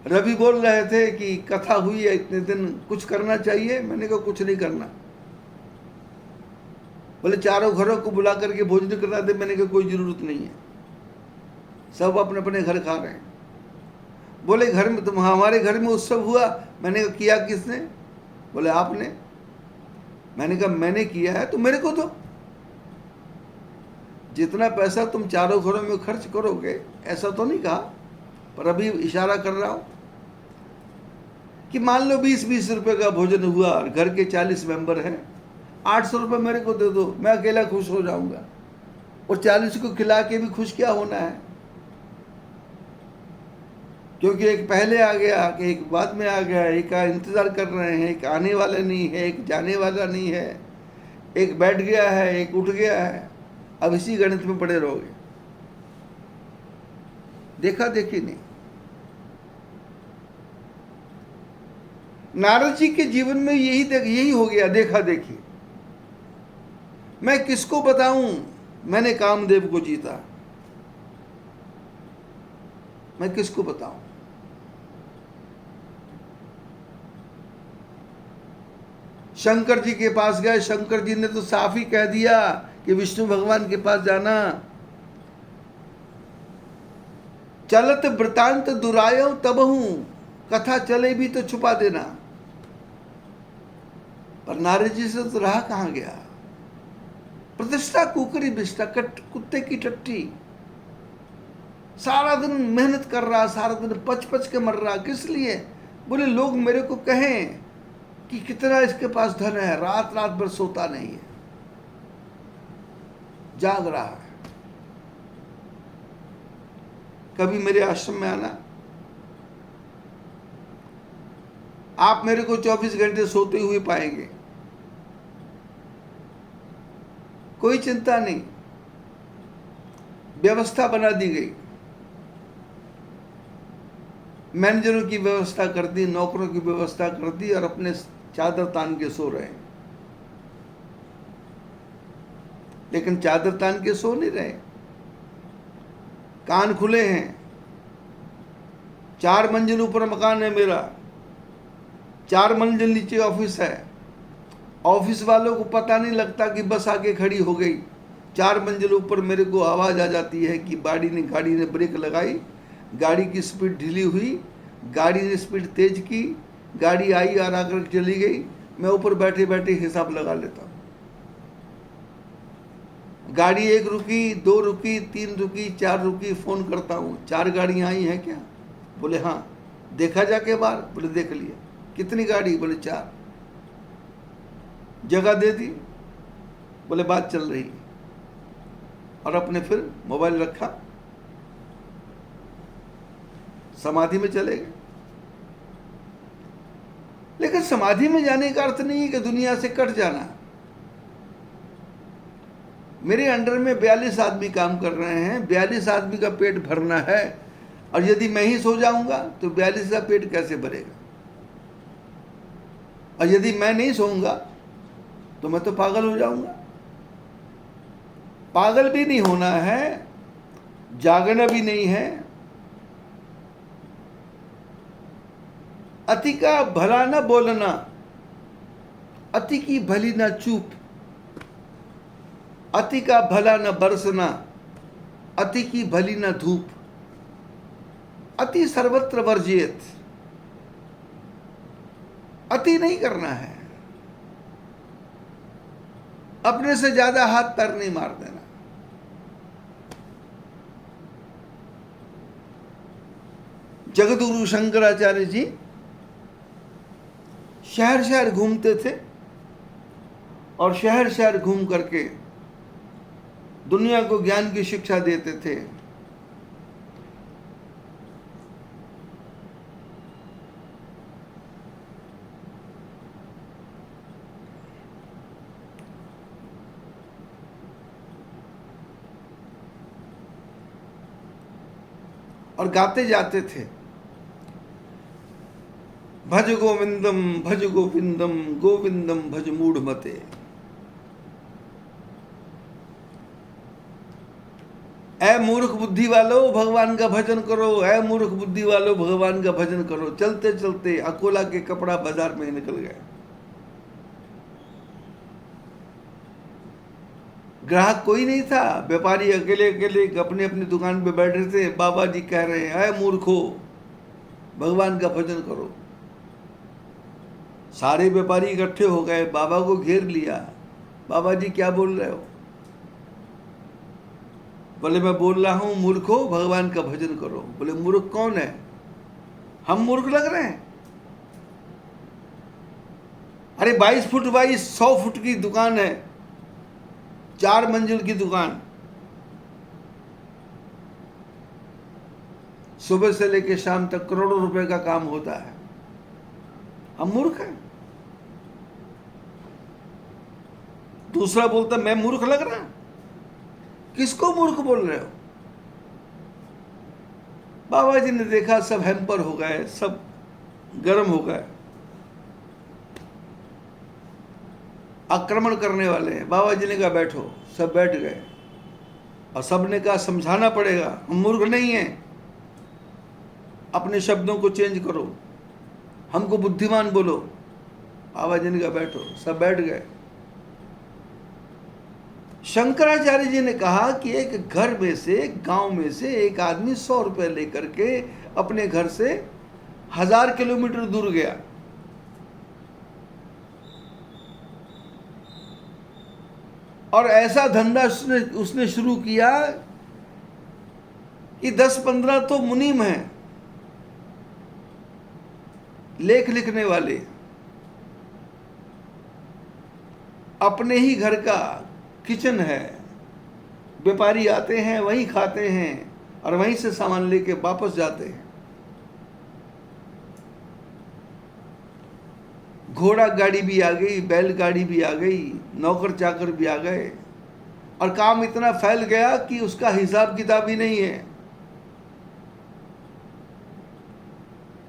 रवि बोल रहे थे कि कथा हुई है इतने दिन, कुछ करना चाहिए। मैंने कहा कुछ नहीं करना। बोले चारों घरों को बुला करके भोजन करा दे। मैंने कहा कोई जरूरत नहीं है, सब अपने अपने घर खा रहे हैं। बोले घर में तुम, हमारे घर में उत्सव हुआ। मैंने कहा किया किसने? बोले आपने। मैंने कहा मैंने किया है तो मेरे को दो। जितना पैसा तुम चारों घरों में खर्च करोगे, ऐसा तो नहीं कहा, पर अभी इशारा कर रहा हूं कि मान लो 20-20 रुपए का भोजन हुआ और घर के 40 मेंबर हैं, 800 रुपये मेरे को दे दो, मैं अकेला खुश हो जाऊंगा। और 40 को खिला के भी खुश क्या होना है? क्योंकि एक पहले आ गया, कि एक बाद में आ गया, एक का इंतजार कर रहे हैं, एक आने वाला नहीं है, एक जाने वाला नहीं है, एक बैठ गया है, एक उठ गया है। अब इसी गणित में पड़े रहोगे, देखा देखी नहीं। नारद जी के जीवन में यही हो गया, देखा देखी। मैं किसको बताऊं मैंने कामदेव को जीता, मैं किसको बताऊं? शंकर जी के पास गए, शंकर जी ने तो साफ ही कह दिया कि विष्णु भगवान के पास जाना। चलत वृतांत दुरायो तब हूं, कथा चले भी तो छुपा देना। पर नारद जी से तो रहा कहां गया। प्रतिष्ठा कुकरी विष्ठा, कुत्ते की टट्टी। सारा दिन मेहनत कर रहा, सारा दिन पच पच के मर रहा। किस लिए? बोले लोग मेरे को कहें कि कितना इसके पास धन है, रात रात भर सोता नहीं है, जाग रहा है। कभी मेरे आश्रम में आना, आप मेरे को 24 घंटे सोते हुए पाएंगे, कोई चिंता नहीं। व्यवस्था बना दी गई, मैनेजरों की व्यवस्था कर दी, नौकरों की व्यवस्था कर दी, और अपने चादर तान के सो रहे हैं। लेकिन चादर तान के सो नहीं रहे, कान खुले हैं। 4 मंजिल ऊपर मकान है मेरा, 4 मंजिल नीचे ऑफिस है। ऑफिस वालों को पता नहीं लगता कि बस आके खड़ी हो गई। 4 मंजिल ऊपर मेरे को आवाज़ आ जाती है कि गाड़ी ने ब्रेक लगाई, गाड़ी की स्पीड ढीली हुई, गाड़ी ने स्पीड तेज की, गाड़ी आई और आकर चली गई। मैं ऊपर बैठे बैठे हिसाब लगा लेता हूँ। गाड़ी 1 रुकी, 2 रुकी, 3 रुकी, 4 रुकी, फ़ोन करता हूँ, 4 गाड़ियाँ आई हैं क्या? बोले हाँ। देखा जाके बाहर? बोले देख लिया। कितनी गाड़ी? बोले 4। जगह दे दी? बोले बात चल रही। और अपने फिर मोबाइल रखा, समाधि में चले गए। लेकिन समाधि में जाने का अर्थ नहीं है कि दुनिया से कट जाना। मेरे अंडर में 42 आदमी काम कर रहे हैं, 42 आदमी का पेट भरना है, और यदि मैं ही सो जाऊंगा तो 42 का पेट कैसे भरेगा? और यदि मैं नहीं सोऊंगा तो मैं तो पागल हो जाऊंगा। पागल भी नहीं होना है, जागना भी नहीं है। अति का भला न बोलना, अति की भली न चूप, अति का भला न बरसना, अति की भली न धूप, अति सर्वत्र वर्जित। अति नहीं करना है, अपने से ज्यादा हाथ पैर नहीं मार देना। जगतगुरु शंकराचार्य जी शहर शहर घूमते थे, और शहर शहर घूम करके दुनिया को ज्ञान की शिक्षा देते थे। और गाते जाते थे, भज गोविंदम भज गोविंदम, गोविंदम भज मूढ़ मते। ऐ मूर्ख बुद्धि वालों भगवान का भजन करो, ऐ मूर्ख बुद्धि वालों भगवान का भजन करो। चलते चलते अकोला के कपड़ा बाजार में निकल गए। ग्राहक कोई नहीं था, व्यापारी अकेले अकेले अपने अपनी दुकान पे बैठे थे। बाबा जी कह रहे हैं, ऐ मूर्खो भगवान का भजन करो। सारे व्यापारी इकट्ठे हो गए, बाबा को घेर लिया। बाबा जी क्या बोल रहे हो? बोले मैं बोल रहा हूं मूर्खो भगवान का भजन करो। बोले मूर्ख कौन है? हम मूर्ख लग रहे हैं? अरे 22 फुट बाई 100 फुट की दुकान है, 4 मंजिल की दुकान, सुबह से लेकर शाम तक करोड़ों रुपए का काम होता है। हम मूर्ख हैं? दूसरा बोलता मैं मूर्ख लग रहा। किसको मूर्ख बोल रहे हो? बाबा जी ने देखा सब हैम्पर हो गए, सब गर्म हो गए, आक्रमण करने वाले हैं। बाबा जी ने कहा बैठो, सब बैठ गए। और सब ने कहा समझाना पड़ेगा, हम मूर्ख नहीं हैं, अपने शब्दों को चेंज करो, हमको बुद्धिमान बोलो। बाबा जी ने कहा बैठो, सब बैठ गए। शंकराचार्य जी ने कहा कि एक घर में से, गांव में से एक आदमी 100 रुपए लेकर के अपने घर से 1000 किलोमीटर दूर गया। और ऐसा धंधा उसने शुरू किया कि 10-15 तो मुनीम हैं, लेख लिखने वाले, अपने ही घर का किचन है, व्यापारी आते हैं वहीं खाते हैं और वहीं से सामान लेके वापस जाते हैं। घोड़ा गाड़ी भी आ गई, बैल गाड़ी भी आ गई, नौकर चाकर भी आ गए, और काम इतना फैल गया कि उसका हिसाब किताब ही नहीं है।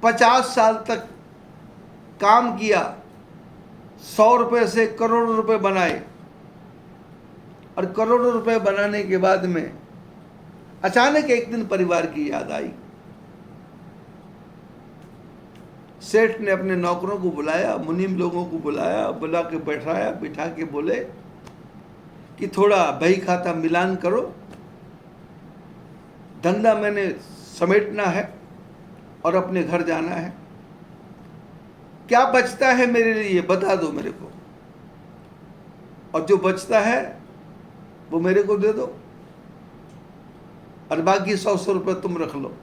50 साल तक काम किया, 100 रुपए से करोड़ों रुपए बनाए, और करोड़ों रुपए बनाने के बाद में अचानक एक दिन परिवार की याद आई। सेठ ने अपने नौकरों को बुलाया, मुनीम लोगों को बुलाया, बुला के बैठाया, बिठा के बोले कि थोड़ा बही खाता मिलान करो, धंधा मैंने समेटना है और अपने घर जाना है। क्या बचता है मेरे लिए बता दो मेरे को, और जो बचता है वो मेरे को दे दो, और बाकी 100 रुपए तुम रख लो।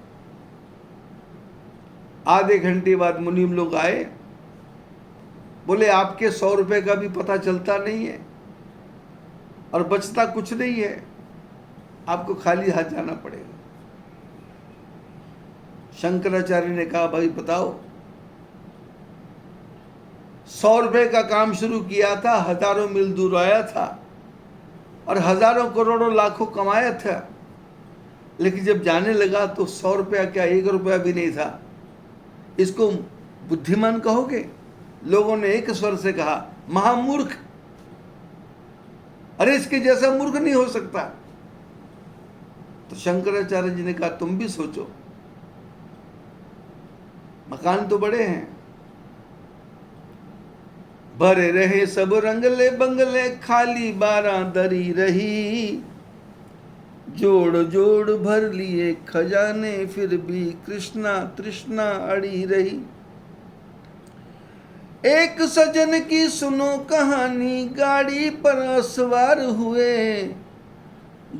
आधे घंटे बाद मुनीम लोग आए, बोले आपके 100 रुपए का भी पता चलता नहीं है और बचता कुछ नहीं है, आपको खाली हाथ जाना पड़ेगा। शंकराचार्य ने कहा भाई बताओ, 100 रुपए का काम शुरू किया था, हजारों मील दूर आया था और हजारों करोड़ों लाखों कमाया था, लेकिन जब जाने लगा तो 100 रुपया क्या 1 रुपया भी नहीं था। इसको बुद्धिमान कहोगे? लोगों ने एक स्वर से कहा महामूर्ख। अरे इसके जैसा मूर्ख नहीं हो सकता। तो शंकराचार्य जी ने कहा तुम भी सोचो, मकान तो बड़े हैं, भरे रहे सब रंगले बंगले, खाली 12 दरी रही, जोड़ जोड़ भर लिए खजाने, फिर भी कृष्णा तृष्णा अड़ी रही। एक सजन की सुनो कहानी, गाड़ी पर सवार हुए,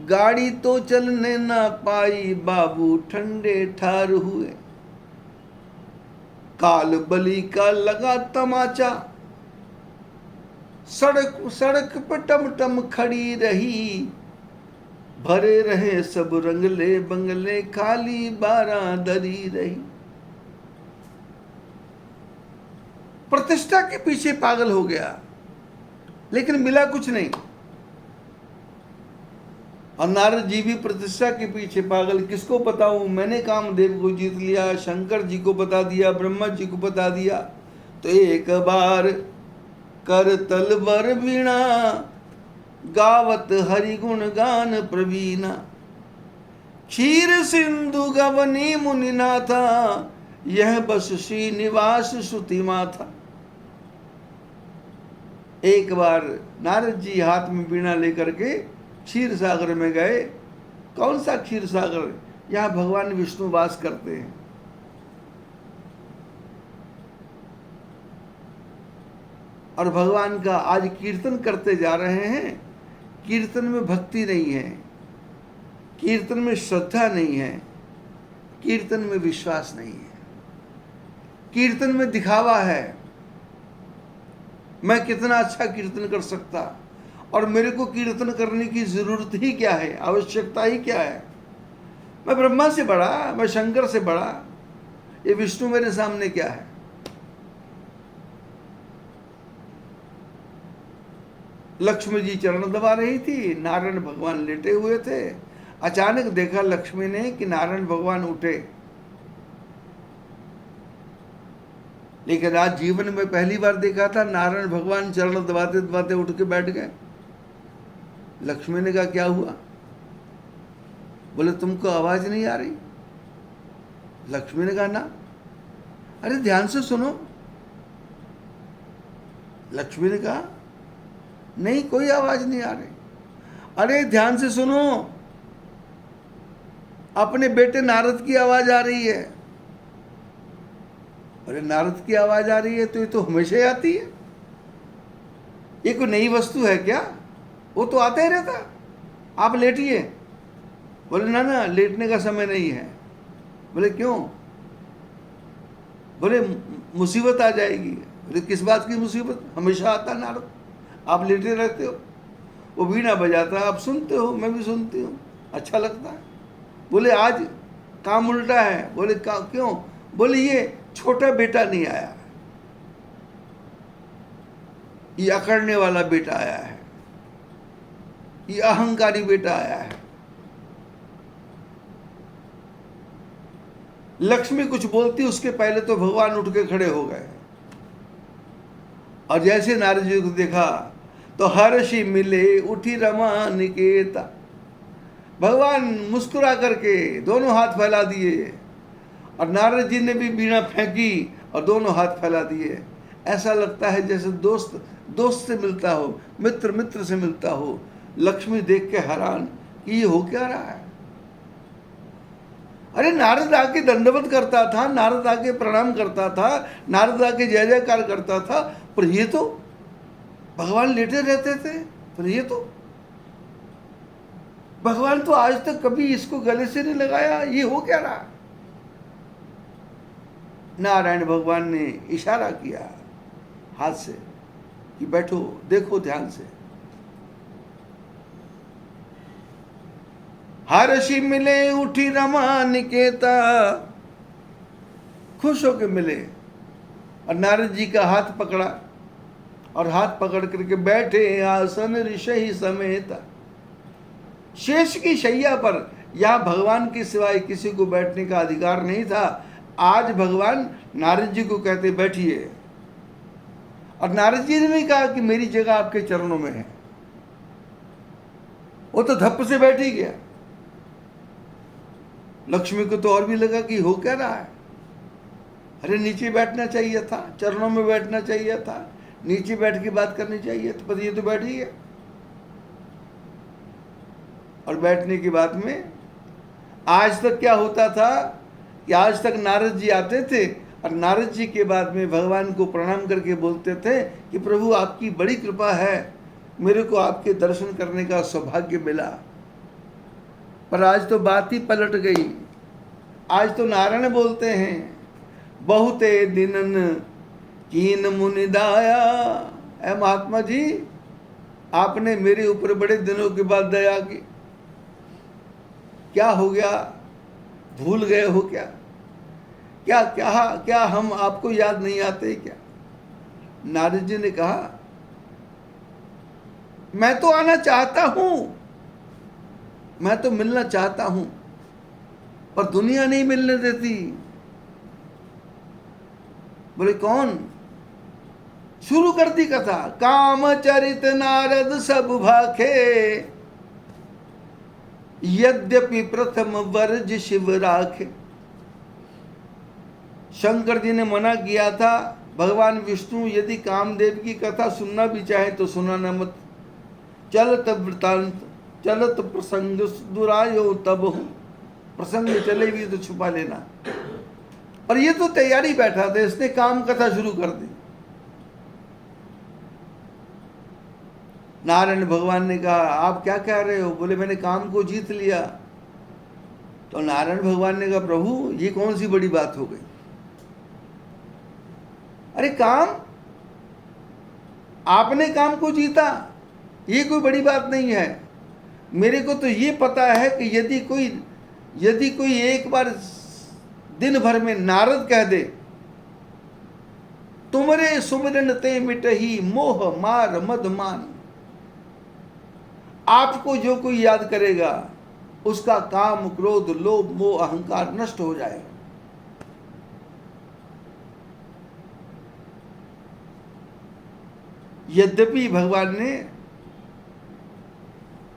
गाड़ी तो चलने ना पाई, बाबू ठंडे ठार हुए। काल बली का लगा तमाचा, सड़क सड़क पे टम टम खड़ी रही, भरे रहे सब रंगले बंगले, खाली 12 दरी रही। प्रतिष्ठा के पीछे पागल हो गया, लेकिन मिला कुछ नहीं। और नारद जी भी प्रतिष्ठा के पीछे पागल, किसको बताऊं, मैंने कामदेव को जीत लिया, शंकर जी को बता दिया, ब्रह्मा जी को बता दिया, तो एक बार कर तलवर वीणा, गावत हरि गुण गान प्रवीणा, क्षीर सिंधु गवनी मुनिनाथा, यह बस श्रीनिवास श्रुति माथा। एक बार नारद जी हाथ में वीणा लेकर के क्षीर सागर में गए। कौन सा क्षीर सागर? यहाँ भगवान विष्णु वास करते हैं। और भगवान का आज कीर्तन करते जा रहे हैं। कीर्तन में भक्ति नहीं है, कीर्तन में श्रद्धा नहीं है, कीर्तन में विश्वास नहीं है, कीर्तन में दिखावा है। मैं कितना अच्छा कीर्तन कर सकता, और मेरे को कीर्तन करने की जरूरत ही क्या है, आवश्यकता ही क्या है। मैं ब्रह्मा से बड़ा, मैं शंकर से बड़ा, ये विष्णु मेरे सामने क्या है। लक्ष्मी जी चरण दबा रही थी, नारायण भगवान लेटे हुए थे। अचानक देखा लक्ष्मी ने कि नारायण भगवान उठे, लेकिन आज जीवन में पहली बार देखा था नारायण भगवान चरण दबाते दबाते उठ के बैठ गए। लक्ष्मी ने कहा क्या हुआ? बोले तुमको आवाज नहीं आ रही? लक्ष्मी ने कहा ना। अरे ध्यान से सुनो। लक्ष्मी ने कहा नहीं, कोई आवाज नहीं आ रही। अरे ध्यान से सुनो, अपने बेटे नारद की आवाज आ रही है। अरे नारद की आवाज आ रही है तो ये तो हमेशा ही आती है, ये कोई नई वस्तु है क्या? वो तो आता ही रहता। आप लेटिए। बोले ना ना, लेटने का समय नहीं है। बोले क्यों? बोले मुसीबत आ जाएगी। बोले किस बात की मुसीबत? हमेशा आता नारद, आप लेटे रहते हो, वो वीणा बजाता है, आप सुनते हो, मैं भी सुनती हूँ, अच्छा लगता है। बोले आज काम उल्टा है। बोले क्यों? बोले ये छोटा बेटा नहीं आया। ये अकड़ने वाला बेटा आया है, ये अहंकारी बेटा आया है। लक्ष्मी कुछ बोलती उसके पहले तो भगवान उठ के खड़े हो गए, और जैसे नारद जी को देखा तो हर्षि मिले उठी रमा निकेता। भगवान मुस्कुरा करके दोनों हाथ फैला दिए, और नारद जी ने भी बीड़ा फेंकी और दोनों हाथ फैला दिए। ऐसा लगता है जैसे दोस्त दोस्त से मिलता हो, मित्र मित्र से मिलता हो। लक्ष्मी देख के हैरान कि ये हो क्या रहा है। अरे नारद आके दंडवत करता था, नारद आके प्रणाम करता था, नारद आके जय जयकार करता था, पर ये तो भगवान लेटे रहते थे। पर ये तो भगवान तो आज तक कभी इसको गले से नहीं लगाया, ये हो क्या रहा। नारायण भगवान ने इशारा किया हाथ से कि बैठो, देखो ध्यान से। हर्षि मिले उठी रमा निकेता, खुश होके मिले और नारद जी का हाथ पकड़ा, और हाथ पकड़ करके बैठे आसन ऋषि समेत। शेष की शैया पर, यहां भगवान के सिवाय किसी को बैठने का अधिकार नहीं था। आज भगवान नारद जी को कहते बैठिए, और नारद जी ने नहीं कहा कि मेरी जगह आपके चरणों में है। वो तो धप्प से बैठ ही गया। लक्ष्मी को तो और भी लगा कि हो क्या रहा है। अरे नीचे बैठना चाहिए था, चरणों में बैठना चाहिए था, नीचे बैठ के बात करनी चाहिए, तो पर ये तो बैठ ही गया। और बैठने की बात में आज तक क्या होता था कि आज तक नारद जी आते थे और नारद जी के बाद में भगवान को प्रणाम करके बोलते थे कि प्रभु आपकी बड़ी कृपा है, मेरे को आपके दर्शन करने का सौभाग्य मिला। पर आज तो बात ही पलट गई। आज तो नारायण बोलते हैं, बहुते दिनन कीन मुनि दाया। ऐ महात्मा जी, आपने मेरे ऊपर बड़े दिनों के बाद दया की। क्या हो गया, भूल गए हो क्या? क्या क्या क्या हम आपको याद नहीं आते क्या? नारद जी ने कहा, मैं तो आना चाहता हूं, मैं तो मिलना चाहता हूं, पर दुनिया नहीं मिलने देती। बोले कौन? शुरू कर दी कथा। काम चरित नारद सब भाखे, यद्यपि प्रथम वर्ज शिव राखे। शंकर जी ने मना किया था, भगवान विष्णु यदि कामदेव की कथा सुनना भी चाहे तो सुनाना मत। चलत वृतांत चलत प्रसंग दुरायो तब हो, प्रसंग चले भी तो छुपा लेना। और ये तो तैयारी बैठा था, इसने काम कथा शुरू कर दी। नारायण भगवान ने कहा, आप क्या कह रहे हो? बोले मैंने काम को जीत लिया। तो नारायण भगवान ने कहा, प्रभु ये कौन सी बड़ी बात हो गई? अरे काम, आपने काम को जीता, ये कोई बड़ी बात नहीं है। मेरे को तो ये पता है कि यदि कोई एक बार दिन भर में नारद कह दे, तुमरे सुमिरन ते मिटही मोह मार मद मान। आपको जो कोई याद करेगा उसका काम क्रोध लोभ मोह अहंकार नष्ट हो जाएगा। यद्यपि भगवान ने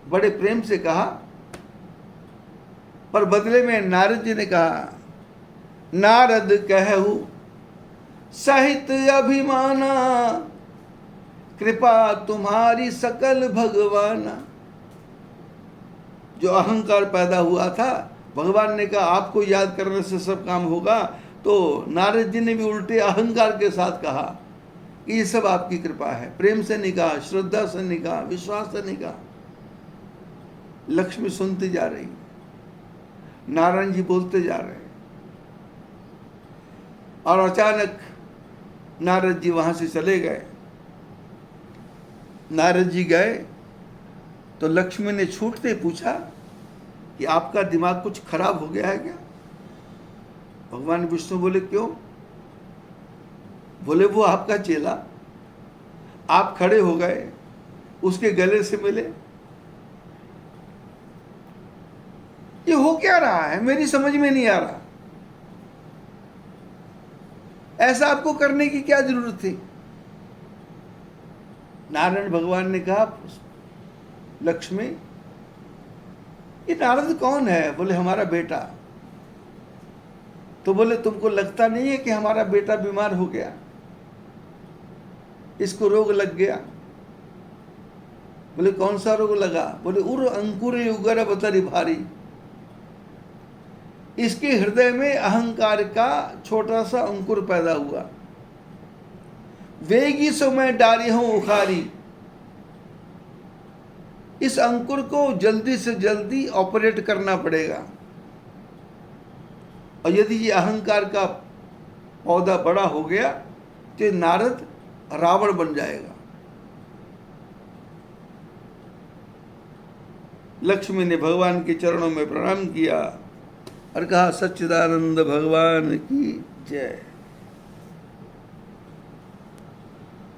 बड़े प्रेम से कहा, पर बदले में नारद जी ने कहा, नारद कहू सहित अभिमाना, कृपा तुम्हारी सकल भगवाना। जो अहंकार पैदा हुआ था, भगवान ने कहा आपको याद करने से सब काम होगा, तो नारद जी ने भी उल्टे अहंकार के साथ कहा कि ये सब आपकी कृपा है। प्रेम से नहीं कहा, श्रद्धा से नहीं कहा, विश्वास से नहीं कहा। लक्ष्मी सुनती जा रही, नारायण जी बोलते जा रहे हैं, और अचानक नारद जी वहां से चले गए। नारद जी गए तो लक्ष्मी ने छूटते पूछा कि आपका दिमाग कुछ खराब हो गया है क्या? भगवान विष्णु बोले क्यों? बोले वो आपका चेला, आप खड़े हो गए, उसके गले से मिले। ये हो क्या रहा है, मेरी समझ में नहीं आ रहा। ऐसा आपको करने की क्या जरूरत थी? नारायण भगवान ने कहा, लक्ष्मी, ये नारद कौन है? बोले हमारा बेटा। तो बोले तुमको लगता नहीं है कि हमारा बेटा बीमार हो गया, इसको रोग लग गया? बोले कौन सा रोग लगा? बोले उर अंकुर उगर बतरी भारी, इसके हृदय में अहंकार का छोटा सा अंकुर पैदा हुआ। वेगी सो मैं डाली हूं उखारी, इस अंकुर को जल्दी से जल्दी ऑपरेट करना पड़ेगा, और यदि ये अहंकार का पौधा बड़ा हो गया तो नारद रावण बन जाएगा। लक्ष्मी ने भगवान के चरणों में प्रणाम किया और कहा, सच्चिदानंद भगवान की जय।